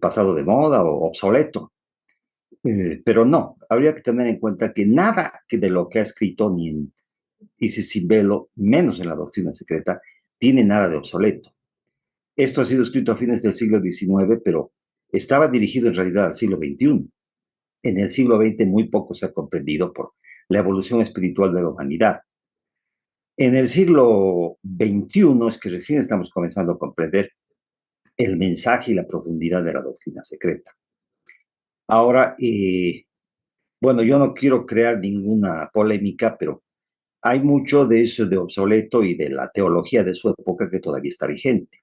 pasado de moda o obsoleto. Pero no, habría que tener en cuenta que nada de lo que ha escrito ni en Isis y Velo, menos en la doctrina secreta, tiene nada de obsoleto. Esto ha sido escrito a fines del siglo XIX, pero estaba dirigido en realidad al siglo XXI. En el siglo XX muy poco se ha comprendido por la evolución espiritual de la humanidad. En el siglo XXI es que recién estamos comenzando a comprender el mensaje y la profundidad de la doctrina secreta. Ahora, bueno, yo no quiero crear ninguna polémica, pero hay mucho de eso de obsoleto y de la teología de su época que todavía está vigente.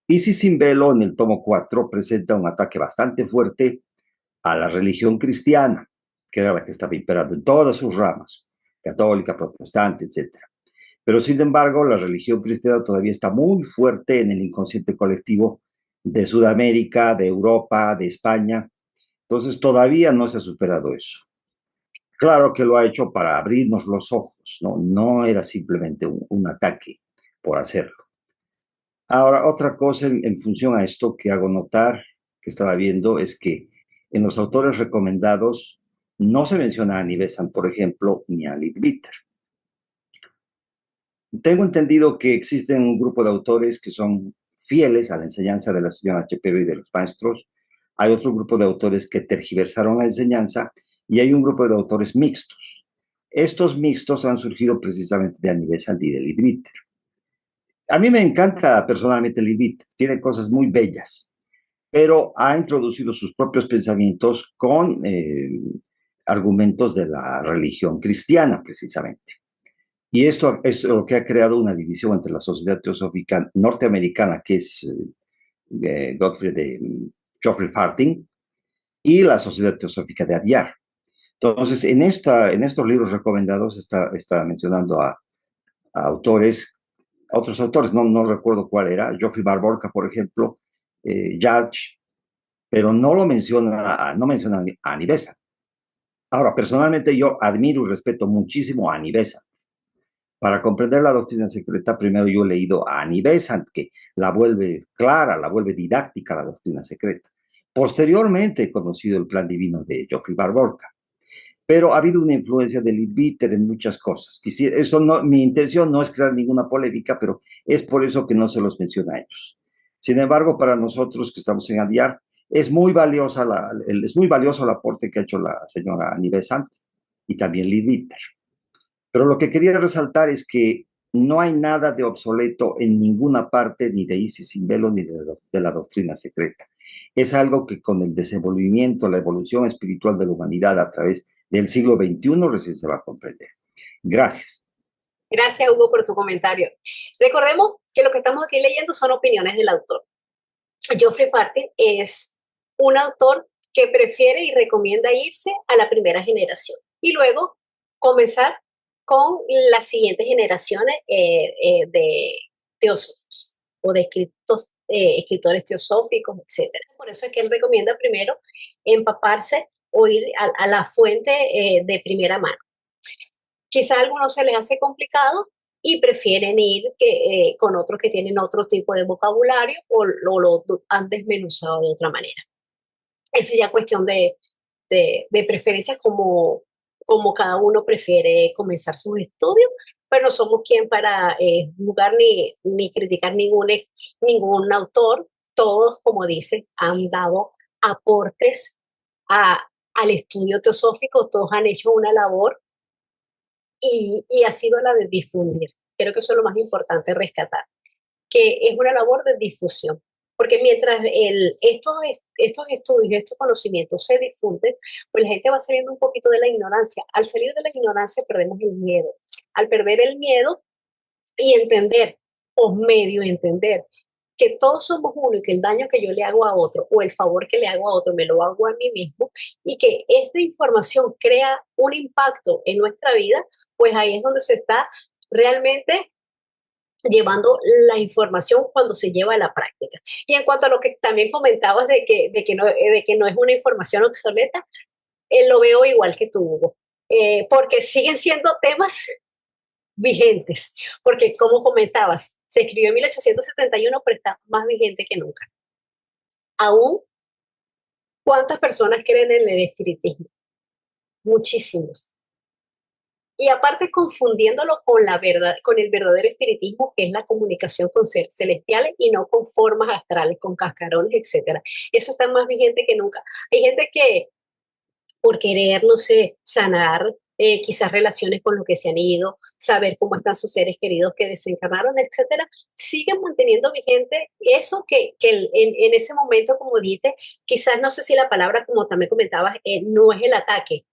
Isis sin velo, en el tomo 4, presenta un ataque bastante fuerte a la religión cristiana, que era la que estaba imperando en todas sus ramas, católica, protestante, etc. Pero sin embargo, la religión cristiana todavía está muy fuerte en el inconsciente colectivo de Sudamérica, de Europa, de España. Entonces todavía no se ha superado eso. Claro que lo ha hecho para abrirnos los ojos, ¿no? No era simplemente un ataque por hacerlo. Ahora, otra cosa en función a esto que hago notar, que estaba viendo, es que en los autores recomendados no se menciona a Annie Besant, por ejemplo, ni a Leadbeater. Tengo entendido que existen un grupo de autores que son fieles a la enseñanza de la señora Chepero y de los maestros. Hay otro grupo de autores que tergiversaron la enseñanza y hay un grupo de autores mixtos. Estos mixtos han surgido precisamente de Annie Besant y de Leadbeater. A mí me encanta personalmente Leadbeater, tiene cosas muy bellas, pero ha introducido sus propios pensamientos con argumentos de la religión cristiana, precisamente. Y esto es lo que ha creado una división entre la sociedad teosófica norteamericana, que es Godfrey de Geoffrey Farthing, y la sociedad teosófica de Adyar. Entonces, en estos libros recomendados está mencionando a autores, a otros autores, no recuerdo cuál era, Geoffrey Barborca, por ejemplo, Judge, pero no menciona a Annie Besant. Ahora, personalmente yo admiro y respeto muchísimo a Annie Besant. Para comprender la doctrina secreta, primero yo he leído a Annie Besant, que la vuelve clara, la vuelve didáctica la doctrina secreta. Posteriormente he conocido el plan divino de Geoffrey Barborca, pero ha habido una influencia de Leadbeater en muchas cosas. Mi intención no es crear ninguna polémica, pero es por eso que no se los menciona a ellos. Sin embargo, para nosotros que estamos en Adyar, es muy valioso el aporte que ha hecho la señora Annie Besant y también Leadbeater. Pero lo que quería resaltar es que no hay nada de obsoleto en ninguna parte, ni de Isis sin velo, ni de la doctrina secreta. Es algo que con el desenvolvimiento, la evolución espiritual de la humanidad a través del siglo XXI recién se va a comprender. Gracias. Gracias, Hugo, por tu comentario. Recordemos que lo que estamos aquí leyendo son opiniones del autor. Geoffrey Farthing es un autor que prefiere y recomienda irse a la primera generación y luego comenzar con las siguientes generaciones de teósofos o de escritores teosóficos, etc. Por eso es que él recomienda primero empaparse o ir a la fuente de primera mano. Quizá a algunos se les hace complicado y prefieren ir con otros que tienen otro tipo de vocabulario o lo han desmenuzado de otra manera. Esa ya cuestión de preferencias como cada uno prefiere comenzar sus estudios, pero no somos quien para juzgar ni criticar ningún autor. Todos, como dice, han dado aportes al estudio teosófico, todos han hecho una labor y ha sido la de difundir. Creo que eso es lo más importante rescatar, que es una labor de difusión. Porque mientras estos estudios, estos conocimientos se difunden, pues la gente va saliendo un poquito de la ignorancia. Al salir de la ignorancia perdemos el miedo. Al perder el miedo y entender, o medio entender, que todos somos uno y que el daño que yo le hago a otro o el favor que le hago a otro me lo hago a mí mismo y que esta información crea un impacto en nuestra vida, pues ahí es donde se está realmente llevando la información cuando se lleva a la práctica. Y en cuanto a lo que también comentabas de que no es una información obsoleta, lo veo igual que tú, Hugo, porque siguen siendo temas vigentes, porque como comentabas, se escribió en 1871, pero está más vigente que nunca. Aún, ¿cuántas personas creen en el espiritismo? Muchísimos. Y aparte confundiéndolo con la verdad, con el verdadero espiritismo, que es la comunicación con seres celestiales y no con formas astrales, con cascarones, etcétera. Eso está más vigente que nunca. Hay gente que por querer, no sé, sanar quizás relaciones con los que se han ido, saber cómo están sus seres queridos que desencarnaron, etcétera, siguen manteniendo vigente eso en ese momento, como dijiste, quizás no sé si la palabra, como también comentabas, no es el ataque,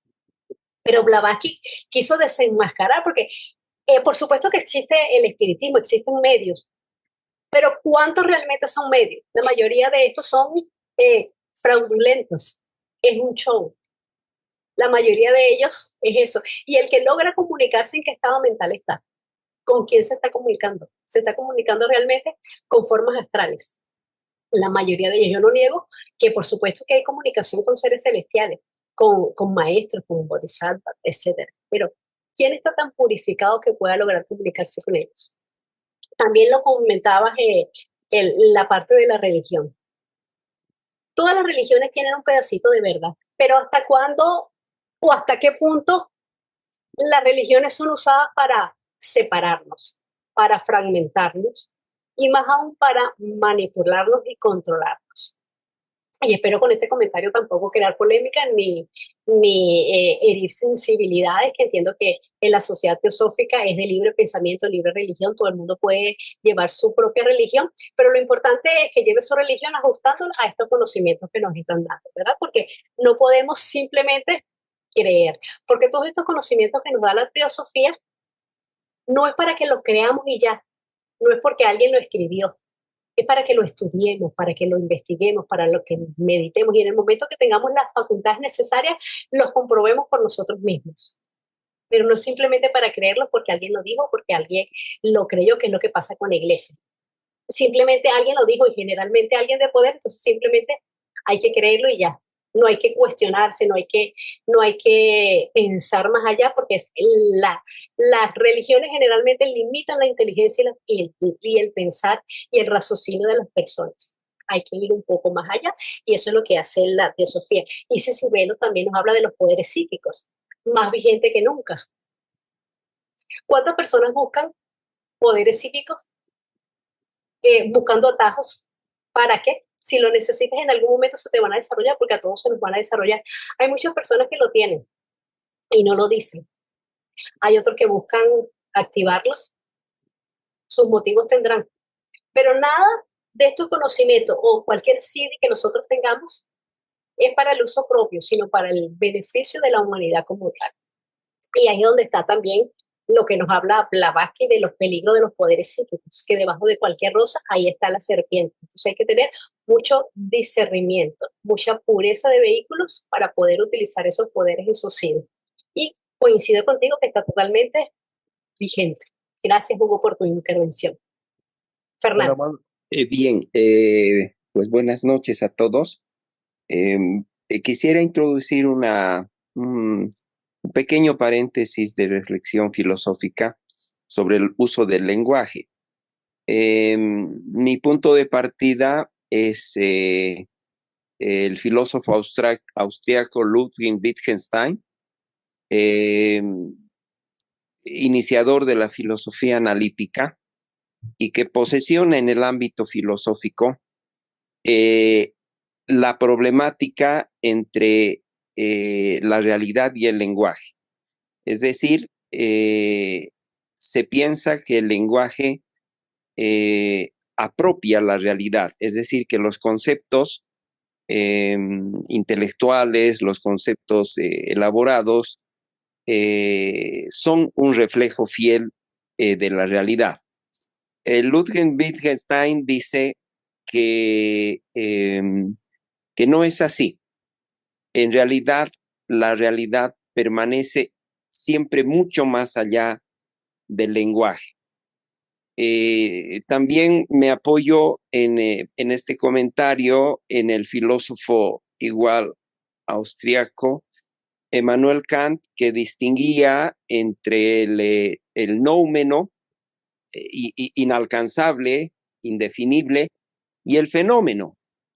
pero Blavatsky quiso desenmascarar, porque por supuesto que existe el espiritismo, existen medios, pero ¿cuántos realmente son medios? La mayoría de estos son fraudulentos, es un show. La mayoría de ellos es eso. Y el que logra comunicarse en qué estado mental está, ¿con quién se está comunicando? Se está comunicando realmente con formas astrales. la mayoría de ellos. Yo no niego que por supuesto que hay comunicación con seres celestiales, con maestros, con bodhisattvas, etcétera. Pero ¿quién está tan purificado que pueda lograr comunicarse con ellos? También lo comentabas, la parte de la religión. Todas las religiones tienen un pedacito de verdad, pero ¿hasta cuándo o hasta qué punto las religiones son usadas para separarnos, para fragmentarnos y más aún para manipularnos y controlarnos? Y espero con este comentario tampoco crear polémica ni herir sensibilidades, que entiendo que en la sociedad teosófica es de libre pensamiento, libre religión, todo el mundo puede llevar su propia religión, pero lo importante es que lleve su religión ajustándola a estos conocimientos que nos están dando, ¿verdad? Porque no podemos simplemente creer, porque todos estos conocimientos que nos da la teosofía no es para que los creamos y ya, no es porque alguien lo escribió, es para que lo estudiemos, para que lo investiguemos, para lo que meditemos y en el momento que tengamos las facultades necesarias, los comprobemos por nosotros mismos. Pero no simplemente para creerlo porque alguien lo dijo, porque alguien lo creyó, que es lo que pasa con la iglesia. Simplemente alguien lo dijo y generalmente alguien de poder, entonces simplemente hay que creerlo y ya. No hay que cuestionarse, no hay que pensar más allá porque las religiones generalmente limitan la inteligencia y el pensar y el raciocinio de las personas. Hay que ir un poco más allá y eso es lo que hace la teosofía. Y Sisibelo también nos habla de los poderes psíquicos, más vigente que nunca. ¿Cuántas personas buscan poderes psíquicos buscando atajos? ¿Para qué? Si lo necesitas en algún momento se te van a desarrollar, porque a todos se nos van a desarrollar. Hay muchas personas que lo tienen y no lo dicen. Hay otros que buscan activarlos. Sus motivos tendrán. Pero nada de estos conocimientos o cualquier CD que nosotros tengamos es para el uso propio, sino para el beneficio de la humanidad como tal. Y ahí es donde está también lo que nos habla Blavatsky de los peligros de los poderes psíquicos, que debajo de cualquier rosa ahí está la serpiente. Entonces hay que tener mucho discernimiento, mucha pureza de vehículos para poder utilizar esos poderes, esos sí. Y coincido contigo que está totalmente vigente. Gracias, Hugo, por tu intervención. Fernando. Bueno, bien, pues buenas noches a todos. Quisiera introducir un pequeño paréntesis de reflexión filosófica sobre el uso del lenguaje. Mi punto de partida es el filósofo austriaco Ludwig Wittgenstein, iniciador de la filosofía analítica y que posesiona en el ámbito filosófico la problemática entre la realidad y el lenguaje. Es decir, se piensa que el lenguaje apropia la realidad, es decir, que los conceptos intelectuales, los conceptos elaborados, son un reflejo fiel de la realidad. Ludwig Wittgenstein dice que no es así. En realidad, la realidad permanece siempre mucho más allá del lenguaje. También me apoyo en este comentario en el filósofo igual austriaco Emmanuel Kant, que distinguía entre el noumeno, inalcanzable, indefinible, y el fenómeno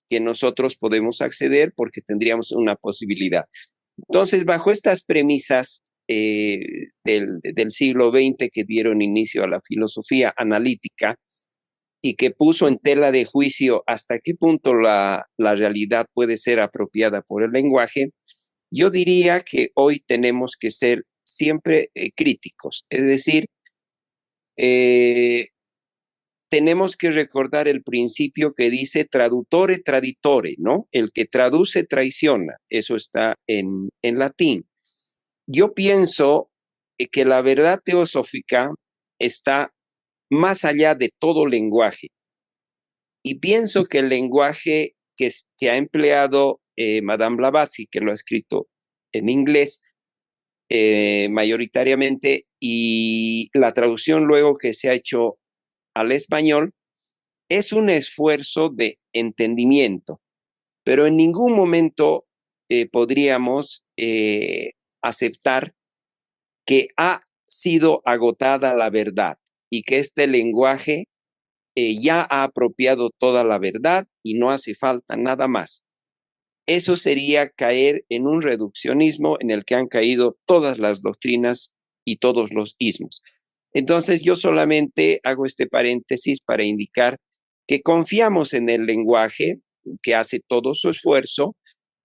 que nosotros podemos acceder porque tendríamos una posibilidad. Entonces, bajo estas premisas del siglo XX que dieron inicio a la filosofía analítica y que puso en tela de juicio hasta qué punto la realidad puede ser apropiada por el lenguaje, yo diría que hoy tenemos que ser siempre críticos, es decir, tenemos que recordar el principio que dice traductore traditore, ¿no? El que traduce traiciona, eso está en latín. Yo pienso que la verdad teosófica está más allá de todo lenguaje y pienso que el lenguaje que ha empleado Madame Blavatsky, que lo ha escrito en inglés mayoritariamente, y la traducción luego que se ha hecho al español, es un esfuerzo de entendimiento, pero en ningún momento podríamos aceptar que ha sido agotada la verdad y que este lenguaje ya ha apropiado toda la verdad y no hace falta nada más. Eso sería caer en un reduccionismo en el que han caído todas las doctrinas y todos los ismos. Entonces yo solamente hago este paréntesis para indicar que confiamos en el lenguaje, que hace todo su esfuerzo,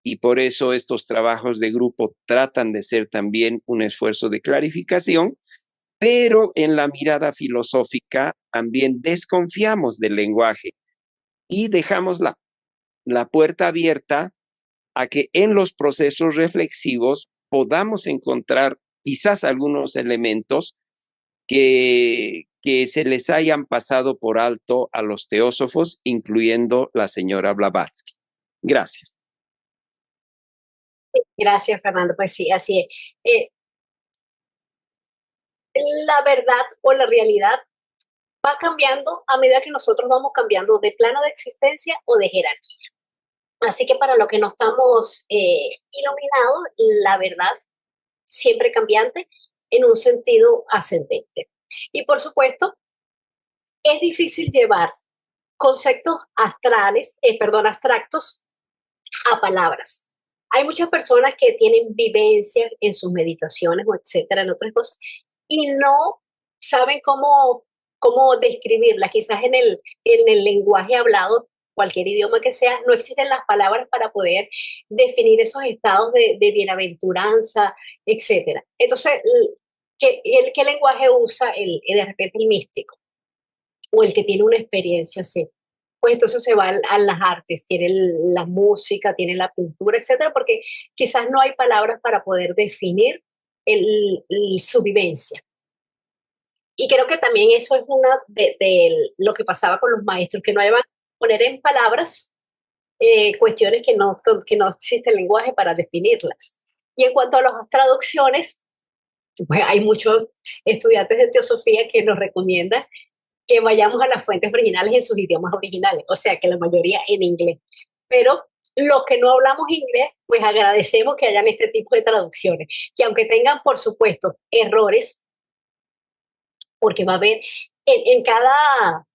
y por eso estos trabajos de grupo tratan de ser también un esfuerzo de clarificación, pero en la mirada filosófica también desconfiamos del lenguaje y dejamos la puerta abierta a que en los procesos reflexivos podamos encontrar quizás algunos elementos que se les hayan pasado por alto a los teósofos, incluyendo la señora Blavatsky. Gracias. Gracias, Fernando. Pues sí, así es. La verdad o la realidad va cambiando a medida que nosotros vamos cambiando de plano de existencia o de jerarquía. Así que para lo que no estamos iluminados, la verdad siempre cambiante en un sentido ascendente. Y por supuesto, es difícil llevar conceptos abstractos a palabras. Hay muchas personas que tienen vivencias en sus meditaciones o etcétera, en otras cosas, y no saben cómo describirlas. Quizás en el lenguaje hablado, cualquier idioma que sea, no existen las palabras para poder definir esos estados de bienaventuranza, etcétera. Entonces, ¿qué lenguaje usa de repente el místico o el que tiene una experiencia así? Pues entonces se va a las artes, tiene la música, tiene la pintura, etcétera, porque quizás no hay palabras para poder definir su vivencia. Y creo que también eso es una de lo que pasaba con los maestros, que no iban a poner en palabras cuestiones que no existe el lenguaje para definirlas. Y en cuanto a las traducciones, pues hay muchos estudiantes de teosofía que nos recomiendan que vayamos a las fuentes originales en sus idiomas originales, o sea que la mayoría en inglés. Pero los que no hablamos inglés, pues agradecemos que hayan este tipo de traducciones, que aunque tengan, por supuesto, errores, porque va a haber en cada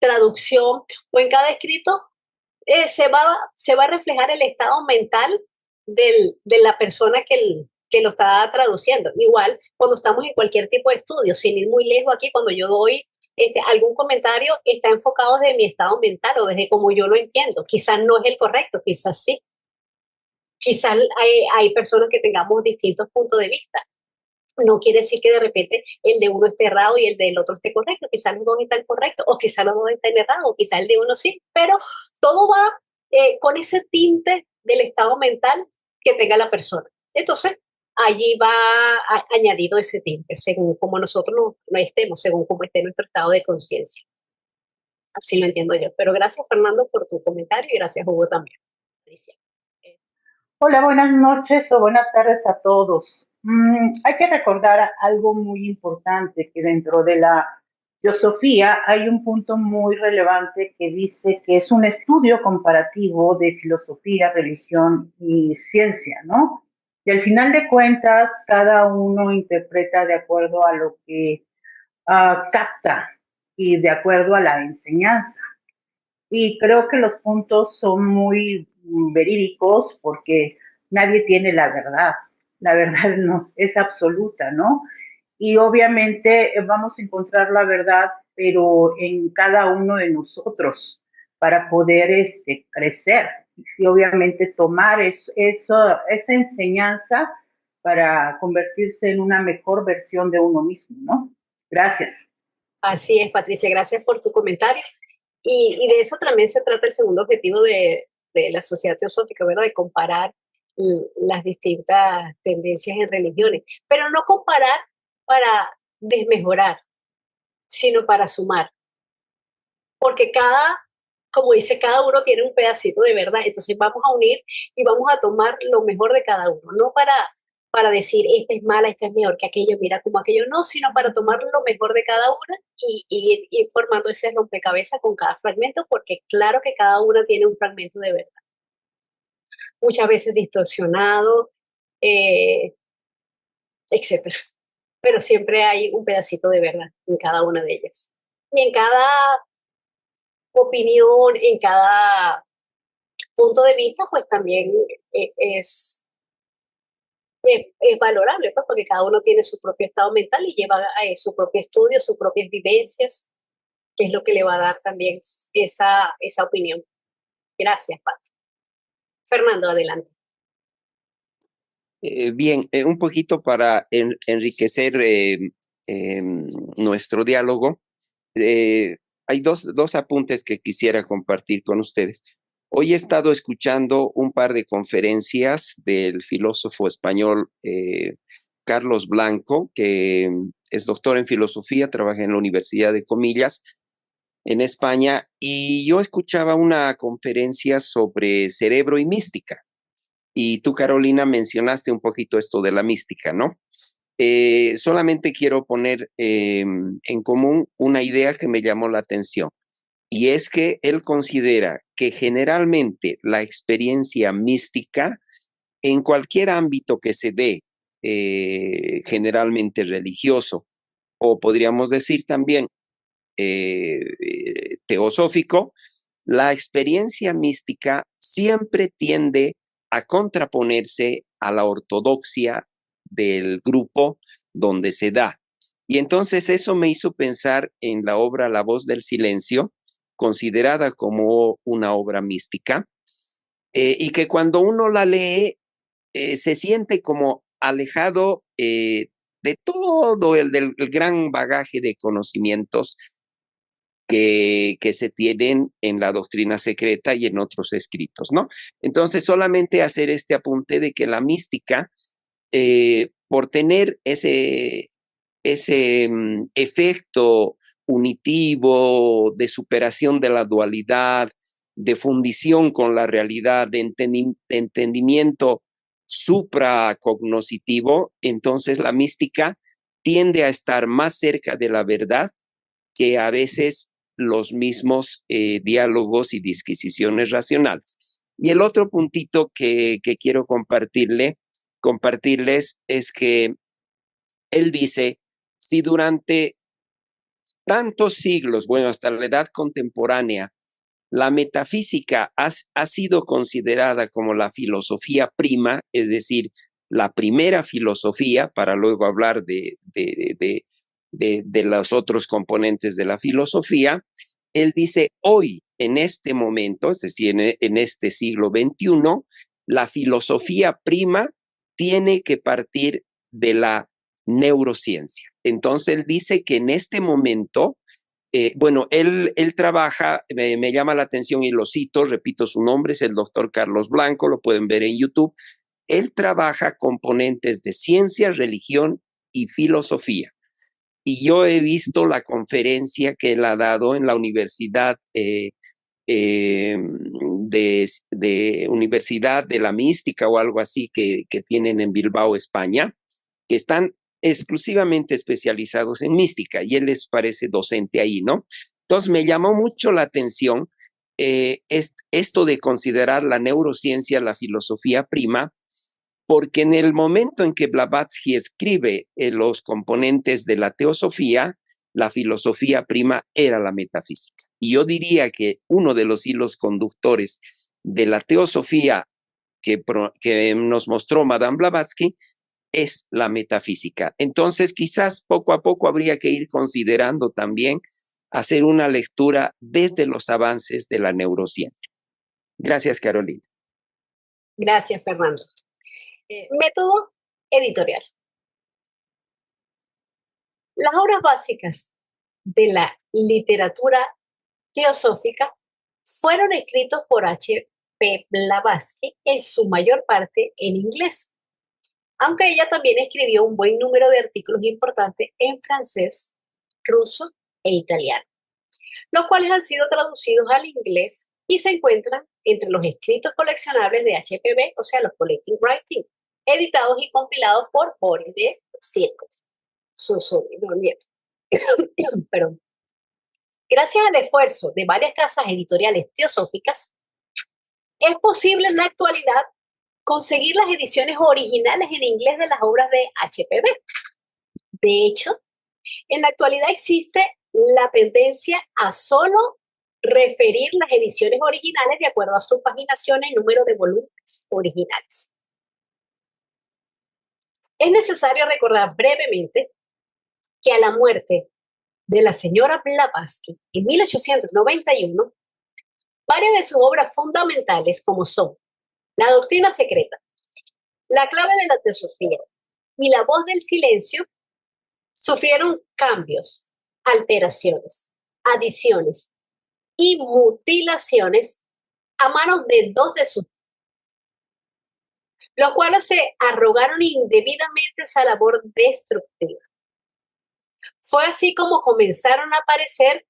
traducción o en cada escrito, se va a reflejar el estado mental de la persona que lo está traduciendo. Igual cuando estamos en cualquier tipo de estudio, sin ir muy lejos aquí, cuando yo doy algún comentario, está enfocado desde mi estado mental o desde como yo lo entiendo. Quizás no es el correcto, quizás sí. Quizás hay personas que tengamos distintos puntos de vista. No quiere decir que de repente el de uno esté errado y el del otro esté correcto. Quizás los dos están correctos, o quizás los dos están errados, o quizás el de uno sí. Pero todo va con ese tinte del estado mental que tenga la persona. Entonces, allí va añadido ese tinte, según como nosotros no estemos, según cómo esté nuestro estado de conciencia. Así lo entiendo yo. Pero gracias, Fernando, por tu comentario y gracias, Hugo, también. Alicia. Hola, buenas noches o buenas tardes a todos. Hay que recordar algo muy importante, que dentro de la teosofía hay un punto muy relevante que dice que es un estudio comparativo de filosofía, religión y ciencia, ¿no? Y al final de cuentas, cada uno interpreta de acuerdo a lo que capta y de acuerdo a la enseñanza. Y creo que los puntos son muy verídicos porque nadie tiene la verdad no es absoluta, ¿no? Y obviamente vamos a encontrar la verdad, pero en cada uno de nosotros para poder crecer y obviamente tomar esa enseñanza para convertirse en una mejor versión de uno mismo, ¿no? Gracias. Así es, Patricia, gracias por tu comentario. Y de eso también se trata el segundo objetivo de la sociedad teosófica, ¿verdad? De comparar las distintas tendencias en religiones, pero no comparar para desmejorar, sino para sumar, porque como dice, cada uno tiene un pedacito de verdad, entonces vamos a unir y vamos a tomar lo mejor de cada uno, no para decir, esta es mala, esta es mejor que aquello, mira como aquello, no, sino para tomar lo mejor de cada una y ir formando ese rompecabezas con cada fragmento, porque claro que cada una tiene un fragmento de verdad, muchas veces distorsionado, eh, etcétera. Pero siempre hay un pedacito de verdad en cada una de ellas. Y en cada opinión, en cada punto de vista, pues también es valorable, pues, porque cada uno tiene su propio estado mental y lleva su propio estudio, sus propias vivencias, que es lo que le va a dar también esa opinión. Gracias, Pat. Fernando, adelante. Bien, un poquito para enriquecer nuestro diálogo. Hay dos apuntes que quisiera compartir con ustedes. Hoy he estado escuchando un par de conferencias del filósofo español Carlos Blanco, que es doctor en filosofía, trabaja en la Universidad de Comillas en España, y yo escuchaba una conferencia sobre cerebro y mística. Y tú, Carolina, mencionaste un poquito esto de la mística, ¿no? Solamente quiero poner en común una idea que me llamó la atención, y es que él considera que generalmente la experiencia mística, en cualquier ámbito que se dé, generalmente religioso, o podríamos decir también teosófico, la experiencia mística siempre tiende a contraponerse a la ortodoxia del grupo donde se da. Y entonces eso me hizo pensar en la obra La Voz del Silencio, considerada como una obra mística, y que cuando uno la lee se siente como alejado de todo del gran bagaje de conocimientos que se tienen en la doctrina secreta y en otros escritos, ¿no? Entonces, solamente hacer este apunte de que la mística, por tener ese efecto unitivo de superación de la dualidad, de fundición con la realidad, de entendimiento supracognoscitivo, entonces la mística tiende a estar más cerca de la verdad que a veces los mismos diálogos y disquisiciones racionales. Y el otro puntito que quiero compartirles es que él dice, si durante tantos siglos, bueno, hasta la edad contemporánea, la metafísica ha sido considerada como la filosofía prima, es decir, la primera filosofía, para luego hablar de los otros componentes de la filosofía, él dice, hoy, en este momento, es decir, en este siglo XXI, la filosofía prima tiene que partir de la neurociencia. Entonces, él dice que en este momento, bueno, él trabaja, me llama la atención y lo cito, repito su nombre, es el doctor Carlos Blanco, lo pueden ver en YouTube. Él trabaja componentes de ciencia, religión y filosofía. Y yo he visto la conferencia que él ha dado en la Universidad Universidad de la Mística o algo así que tienen en Bilbao, España, que están exclusivamente especializados en mística, y él les parece docente ahí, ¿no? Entonces me llamó mucho la atención esto de considerar la neurociencia la filosofía prima, porque en el momento en que Blavatsky escribe los componentes de la teosofía, la filosofía prima era la metafísica. Y yo diría que uno de los hilos conductores de la teosofía que nos mostró Madame Blavatsky es la metafísica. Entonces, quizás poco a poco habría que ir considerando también hacer una lectura desde los avances de la neurociencia. Gracias, Carolina. Gracias, Fernando. Método editorial. Las obras básicas de la literatura teosófica fueron escritos por H.P. Blavatsky en su mayor parte en inglés, aunque ella también escribió un buen número de artículos importantes en francés, ruso e italiano, los cuales han sido traducidos al inglés y se encuentran entre los escritos coleccionables de HPB, o sea, los collecting writing, editados y compilados por Boris de Circos, su sobrino nieto. Perdón. Gracias al esfuerzo de varias casas editoriales teosóficas, es posible en la actualidad conseguir las ediciones originales en inglés de las obras de HPB. De hecho, en la actualidad existe la tendencia a solo referir las ediciones originales de acuerdo a su paginación y número de volúmenes originales. Es necesario recordar brevemente que a la muerte de la señora Blavatsky en 1891, varias de sus obras fundamentales, como son La doctrina secreta, La clave de la teosofía y La voz del silencio, sufrieron cambios, alteraciones, adiciones y mutilaciones a manos de dos de sus, los cuales se arrogaron indebidamente esa labor destructiva. Fue así como comenzaron a aparecer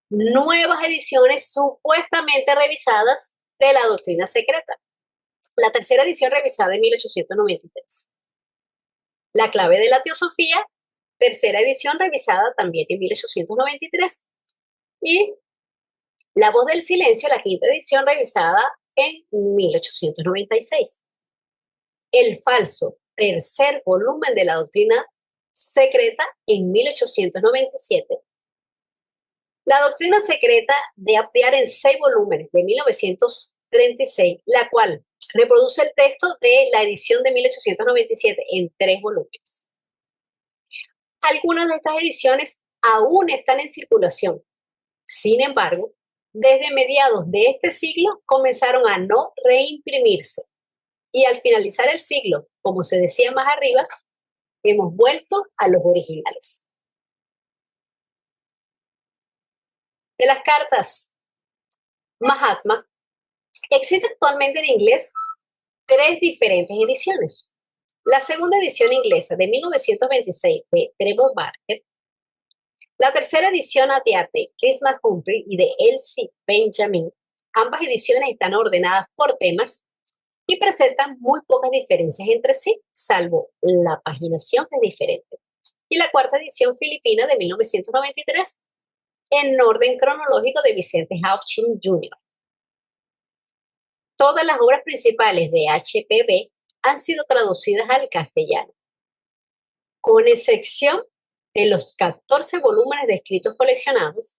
nuevas ediciones supuestamente revisadas de la doctrina secreta. La tercera edición revisada en 1893. La clave de la teosofía, tercera edición revisada también en 1893. Y La voz del silencio, la quinta edición revisada en 1896. El falso tercer volumen de la doctrina secreta en 1897. La doctrina secreta de Abdiar en 6 volúmenes de 1936, la cual reproduce el texto de la edición de 1897 en 3 volúmenes. Algunas de estas ediciones aún están en circulación. Sin embargo, desde mediados de este siglo comenzaron a no reimprimirse. Y al finalizar el siglo, como se decía más arriba, hemos vuelto a los originales. De las cartas Mahatma, existe actualmente en inglés 3 diferentes ediciones. La segunda edición inglesa de 1926 de Trevor Barker, la tercera edición Abdiar de Chris McHumphrey y de Elsie Benjamin. Ambas ediciones están ordenadas por temas y presentan muy pocas diferencias entre sí, salvo la paginación que es diferente. Y la cuarta edición filipina de 1993, en orden cronológico de Vicente Hauchin Jr. Todas las obras principales de HPB han sido traducidas al castellano, con excepción de los 14 volúmenes de escritos coleccionados,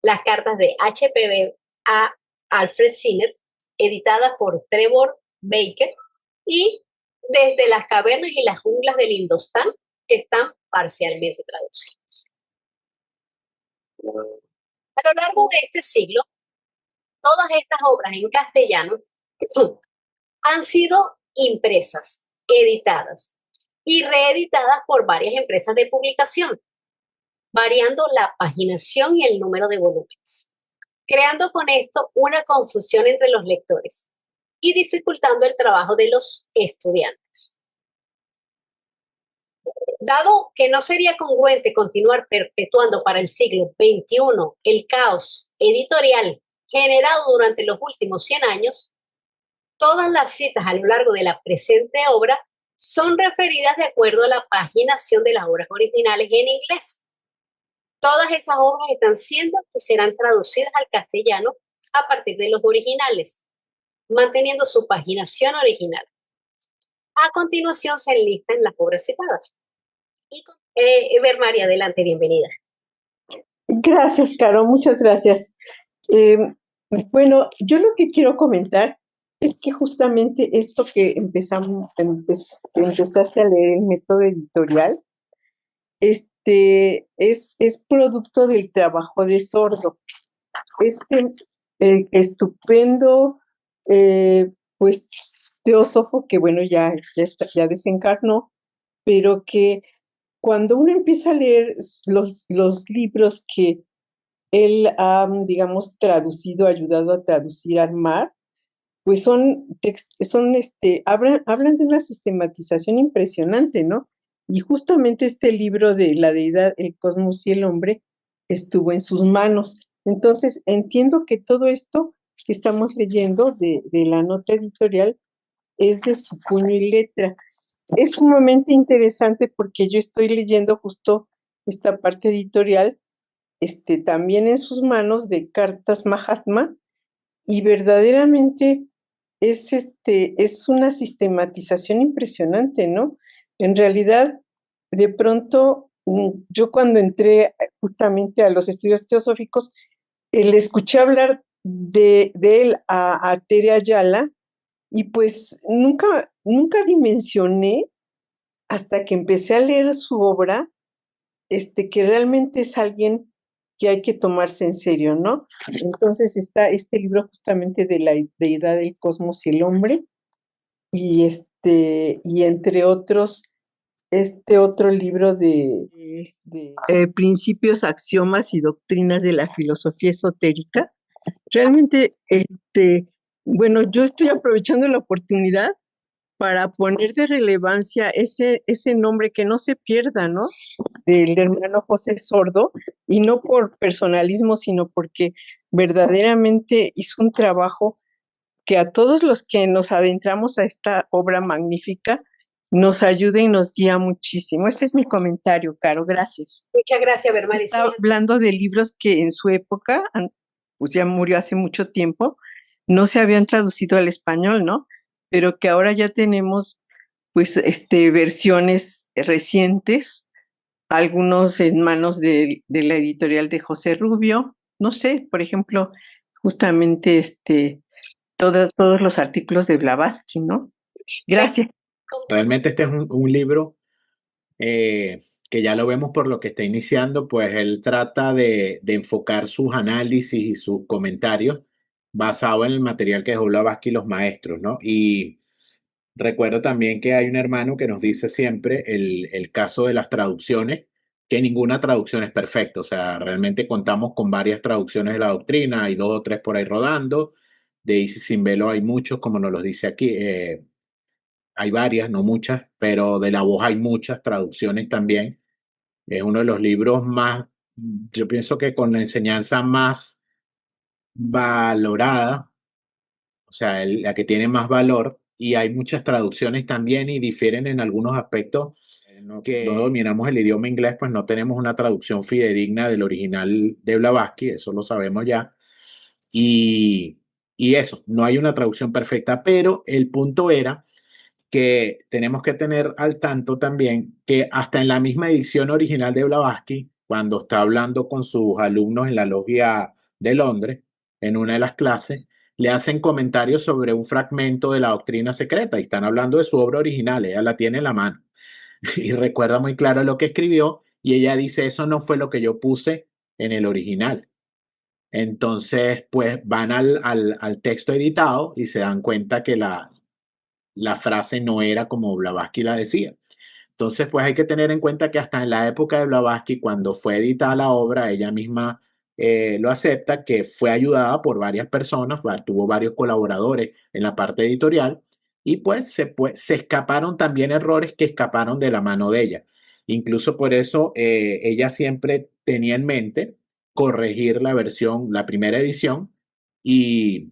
las cartas de HPB a Alfred Sinner, editadas por Trevor Baker, y Desde las cavernas y las junglas del Indostán, que están parcialmente traducidas. A lo largo de este siglo, todas estas obras en castellano han sido impresas, editadas y reeditadas por varias empresas de publicación, variando la paginación y el número de volúmenes, creando con esto una confusión entre los lectores y dificultando el trabajo de los estudiantes. Dado que no sería congruente continuar perpetuando para el siglo XXI el caos editorial generado durante los últimos 100 años, todas las citas a lo largo de la presente obra son referidas de acuerdo a la paginación de las obras originales en inglés. Todas esas obras están siendo y serán traducidas al castellano a partir de los originales, manteniendo su paginación original. A continuación se enlistan las obras citadas. Ver María, adelante, bienvenida. Gracias, Caro, muchas gracias. Bueno, yo lo que quiero comentar es que justamente esto que empezaste a leer el método editorial, es producto del trabajo de Sordo. Estupendo, pues, teósofo que, bueno, ya desencarnó, pero que cuando uno empieza a leer los libros que él ha, digamos, traducido, ayudado a traducir, armar, pues hablan de una sistematización impresionante, ¿no? Y justamente este libro de La deidad, el cosmos y el hombre estuvo en sus manos. Entonces, entiendo que todo esto que estamos leyendo de la nota editorial es de su puño y letra. Es sumamente interesante porque yo estoy leyendo justo esta parte editorial, también en sus manos de Cartas Mahatma, y verdaderamente es una sistematización impresionante, ¿no? En realidad, de pronto, yo cuando entré justamente a los estudios teosóficos, le escuché hablar de él a Tere Ayala, y pues nunca dimensioné hasta que empecé a leer su obra, que realmente es alguien que hay que tomarse en serio, ¿no? Entonces está este libro justamente de la deidad del cosmos y el hombre, y entre otros, este otro libro de principios, axiomas y doctrinas de la filosofía esotérica. Realmente, bueno, yo estoy aprovechando la oportunidad para poner de relevancia ese nombre, que no se pierda, ¿no? Del hermano José Sordo, y no por personalismo, sino porque verdaderamente hizo un trabajo que a todos los que nos adentramos a esta obra magnífica nos ayuda y nos guía muchísimo. Ese es mi comentario, Caro, gracias. Muchas gracias, Bermari. Está hablando de libros que en su época, pues ya murió hace mucho tiempo, no se habían traducido al español, ¿no? Pero que ahora ya tenemos, pues, versiones recientes, algunos en manos de la editorial de José Rubio, no sé, por ejemplo, justamente todos los artículos de Blavatsky, ¿no? Gracias. Realmente este es un libro que ya lo vemos por lo que está iniciando, pues él trata de enfocar sus análisis y sus comentarios basado en el material que dejó Blavatsky y los maestros, ¿no? Y recuerdo también que hay un hermano que nos dice siempre el caso de las traducciones, que ninguna traducción es perfecta, o sea, realmente contamos con varias traducciones de la doctrina, hay 2 o 3 por ahí rodando, de Isis sin velo hay muchos, como nos los dice aquí, hay varias, no muchas, pero de la voz hay muchas traducciones también. Es uno de los libros más, yo pienso que con la enseñanza más valorada, o sea, la que tiene más valor, y hay muchas traducciones también y difieren en algunos aspectos. Que no dominamos el idioma inglés, pues no tenemos una traducción fidedigna del original de Blavatsky, eso lo sabemos ya. Y eso, no hay una traducción perfecta, pero el punto era que tenemos que tener al tanto también que hasta en la misma edición original de Blavatsky, cuando está hablando con sus alumnos en la logia de Londres, en una de las clases, le hacen comentarios sobre un fragmento de la doctrina secreta y están hablando de su obra original, ella la tiene en la mano y recuerda muy claro lo que escribió y ella dice, eso no fue lo que yo puse en el original. Entonces, pues van al texto editado y se dan cuenta que la frase no era como Blavatsky la decía. Entonces, pues hay que tener en cuenta que hasta en la época de Blavatsky, cuando fue editada la obra, ella misma lo acepta, que fue ayudada por varias personas, tuvo varios colaboradores en la parte editorial, y pues se escaparon también errores que escaparon de la mano de ella. Incluso por eso ella siempre tenía en mente corregir la versión, la primera edición, y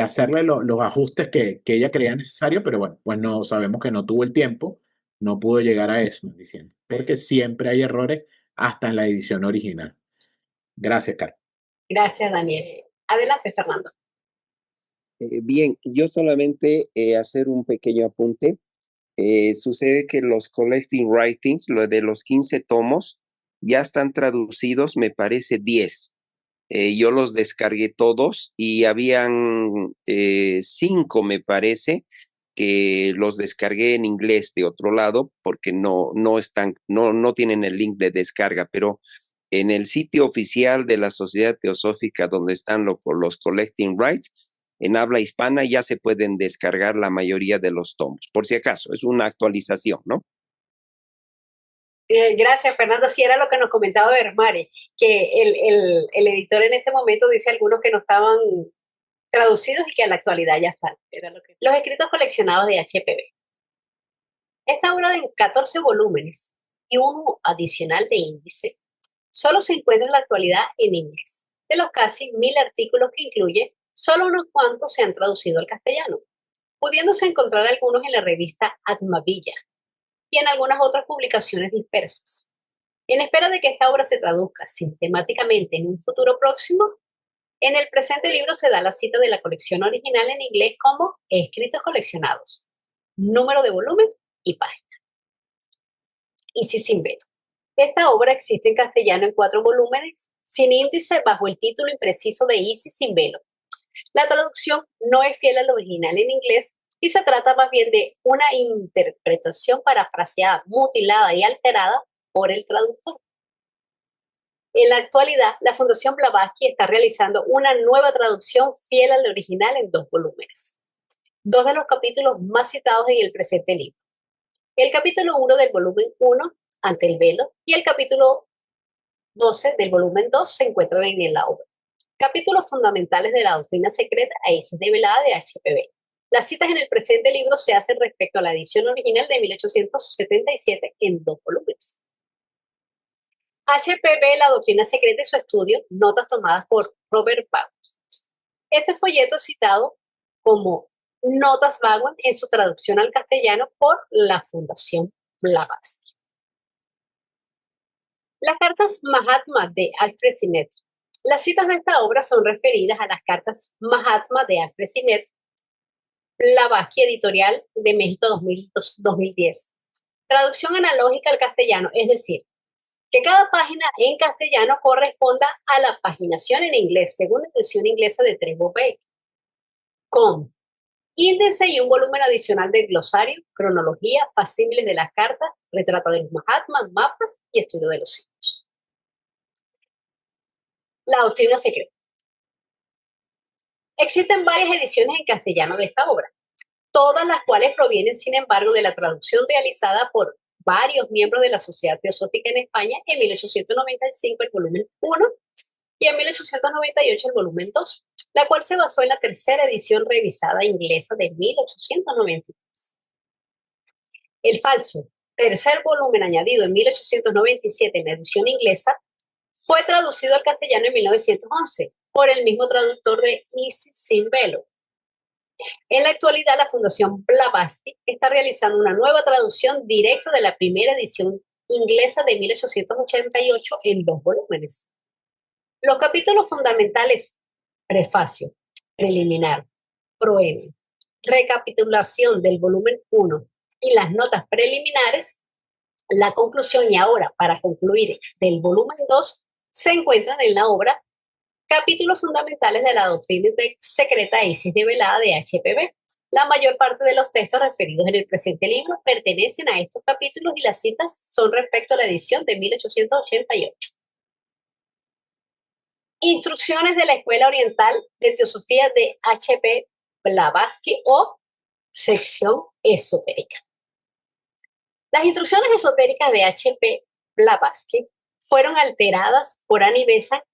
hacerle los ajustes que ella creía necesario, pero bueno, pues no sabemos que no tuvo el tiempo, no pudo llegar a eso, diciendo, porque siempre hay errores hasta en la edición original. Gracias, Carlos. Gracias, Daniel. Adelante, Fernando. Bien, yo solamente hacer un pequeño apunte. Sucede que los collecting writings, lo de los 15 tomos, ya están traducidos, me parece 10. Yo los descargué todos y habían 5, me parece, que los descargué en inglés de otro lado porque no tienen el link de descarga, pero en el sitio oficial de la Sociedad Teosófica, donde están los collecting rights, en habla hispana ya se pueden descargar la mayoría de los tomos. Por si acaso, es una actualización, ¿no? Gracias, Fernando. Sí, era lo que nos comentaba Bermari, que el editor en este momento dice algunos que no estaban traducidos y que en la actualidad ya están. Los escritos coleccionados de HPB. Esta obra de 14 volúmenes y uno adicional de índice solo se encuentra en la actualidad en inglés. De los casi 1000 artículos que incluye, solo unos cuantos se han traducido al castellano. pudiéndose encontrar algunos en la revista Atmavilla y en algunas otras publicaciones dispersas. En espera de que esta obra se traduzca sistemáticamente en un futuro próximo, en el presente libro se da la cita de la colección original en inglés como Escritos coleccionados, número de volumen y página. Isis sin velo. Esta obra existe en castellano en 4 volúmenes, sin índice, bajo el título impreciso de Isis sin velo. La traducción no es fiel al original en inglés y se trata más bien de una interpretación parafraseada, mutilada y alterada por el traductor. En la actualidad, la Fundación Blavatsky está realizando una nueva traducción fiel al original en 2 volúmenes. 2 de los capítulos más citados en el presente libro. El capítulo 1 del volumen 1, Ante el velo, y el capítulo 12 del volumen 2 se encuentran en la obra. Capítulos fundamentales de la doctrina secreta a Isis develada de HPV. Las citas en el presente libro se hacen respecto a la edición original de 1877 en 2 volúmenes. HPV, la doctrina secreta y su estudio, notas tomadas por Robert Vaughan. Este folleto es citado como Notas Vaughan en su traducción al castellano por la Fundación Blavatsky. Las cartas Mahatma de Alfred Sinet. Las citas de esta obra son referidas a las cartas Mahatma de Alfred Sinet, Blavatsky, editorial de México 2010. Traducción analógica al castellano, es decir, que cada página en castellano corresponda a la paginación en inglés, según la edición inglesa de Trevor Bacon, con índice y un volumen adicional de glosario, cronología, facsímiles de las cartas, retrato de los Mahatmas, mapas y estudio de los signos. La doctrina secreta. Existen varias ediciones en castellano de esta obra, todas las cuales provienen, sin embargo, de la traducción realizada por varios miembros de la Sociedad Teosófica en España en 1895 el volumen 1 y en 1898 el volumen 2, la cual se basó en la tercera edición revisada inglesa de 1893. El falso tercer volumen añadido en 1897 en la edición inglesa fue traducido al castellano en 1911 por el mismo traductor de Isis sin velo. En la actualidad, la Fundación Blavatsky está realizando una nueva traducción directa de la primera edición inglesa de 1888 en 2 volúmenes. Los capítulos fundamentales, prefacio, preliminar, proemio, recapitulación del volumen 1 y las notas preliminares, la conclusión y ahora, para concluir, del volumen 2, se encuentran en la obra Capítulos fundamentales de la doctrina secreta Isis develada de HPV. La mayor parte de los textos referidos en el presente libro pertenecen a estos capítulos y las citas son respecto a la edición de 1888. Instrucciones de la Escuela Oriental de Teosofía de H.P. Blavatsky o sección esotérica. Las instrucciones esotéricas de H.P. Blavatsky fueron alteradas por Annie Besant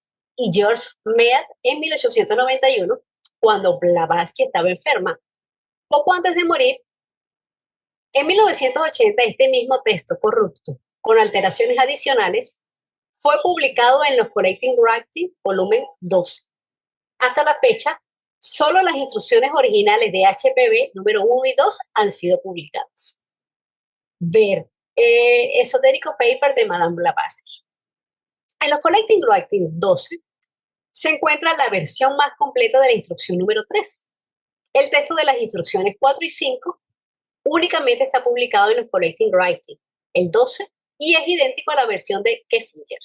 y George Mead en 1891, cuando Blavatsky estaba enferma. Poco antes de morir, en 1980, este mismo texto corrupto, con alteraciones adicionales, fue publicado en los Collecting Writing, volumen 12. Hasta la fecha, solo las instrucciones originales de HPV número 1 y 2 han sido publicadas. Ver Esotérico Paper de Madame Blavatsky. En los Collecting Writing 12 se encuentra la versión más completa de la instrucción número 3. El texto de las instrucciones 4 y 5 únicamente está publicado en los Collecting Writing, el 12, y es idéntico a la versión de Kissinger.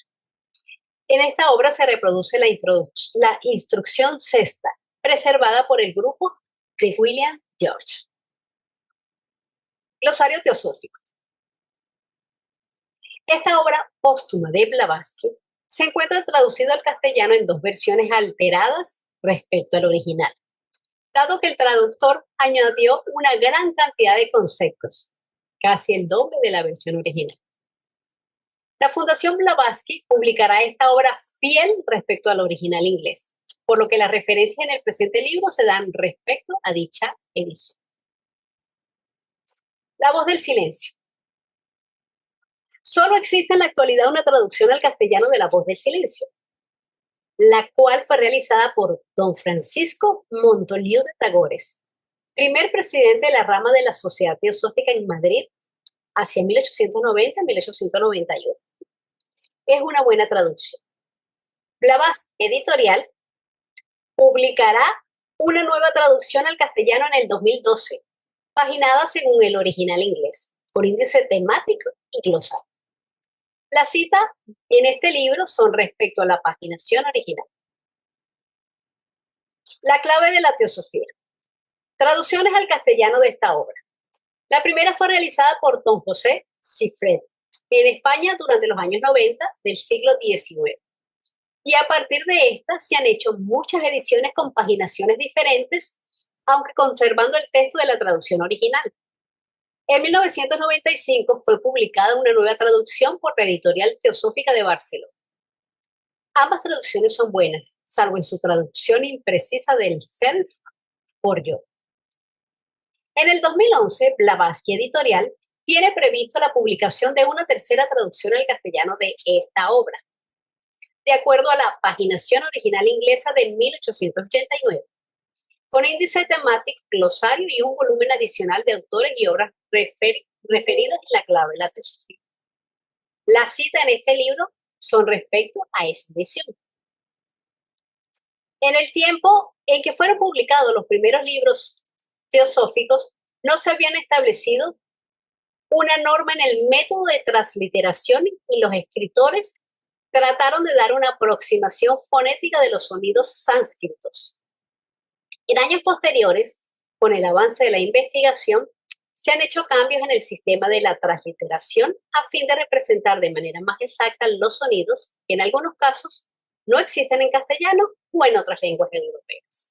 En esta obra se reproduce la instrucción sexta, preservada por el grupo de William George. Glosario teosófico. Esta obra póstuma de Blavatsky se encuentra traducido al castellano en 2 versiones alteradas respecto al original, dado que el traductor añadió una gran cantidad de conceptos, casi el doble de la versión original. La Fundación Blavatsky publicará esta obra fiel respecto al original inglés, por lo que las referencias en el presente libro se dan respecto a dicha edición. La voz del silencio. Solo existe en la actualidad una traducción al castellano de La voz del silencio, la cual fue realizada por don Francisco Montoliu de Tagores, primer presidente de la rama de la Sociedad Teosófica en Madrid, hacia 1890-1891. Es una buena traducción. Blavatsky Editorial publicará una nueva traducción al castellano en el 2012, paginada según el original inglés, por índice temático y glosario. Las citas en este libro son respecto a la paginación original. La clave de la teosofía. Traducciones al castellano de esta obra. La primera fue realizada por don José Cifredi en España durante los años 90 del siglo XIX. Y a partir de esta se han hecho muchas ediciones con paginaciones diferentes, aunque conservando el texto de la traducción original. En 1995 fue publicada una nueva traducción por la Editorial Teosófica de Barcelona. Ambas traducciones son buenas, salvo en su traducción imprecisa del self por yo. En el 2011, Blavatsky Editorial tiene previsto la publicación de una tercera traducción al castellano de esta obra, de acuerdo a la paginación original inglesa de 1889, con índice temático, glosario y un volumen adicional de autores y obras referidos en la clave de la teosofía. Las citas en este libro son respecto a esa edición. En el tiempo en que fueron publicados los primeros libros teosóficos, no se habían establecido una norma en el método de transliteración y los escritores trataron de dar una aproximación fonética de los sonidos sánscritos. En años posteriores, con el avance de la investigación, se han hecho cambios en el sistema de la transliteración a fin de representar de manera más exacta los sonidos que en algunos casos no existen en castellano o en otras lenguas europeas.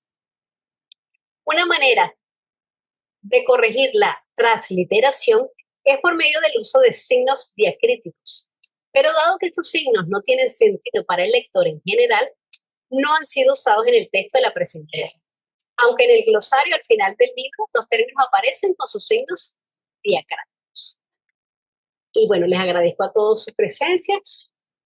Una manera de corregir la transliteración es por medio del uso de signos diacríticos. Pero dado que estos signos no tienen sentido para el lector en general, no han sido usados en el texto de la presente obra, aunque en el glosario al final del libro los términos aparecen con sus signos diacríticos. Y bueno, les agradezco a todos su presencia.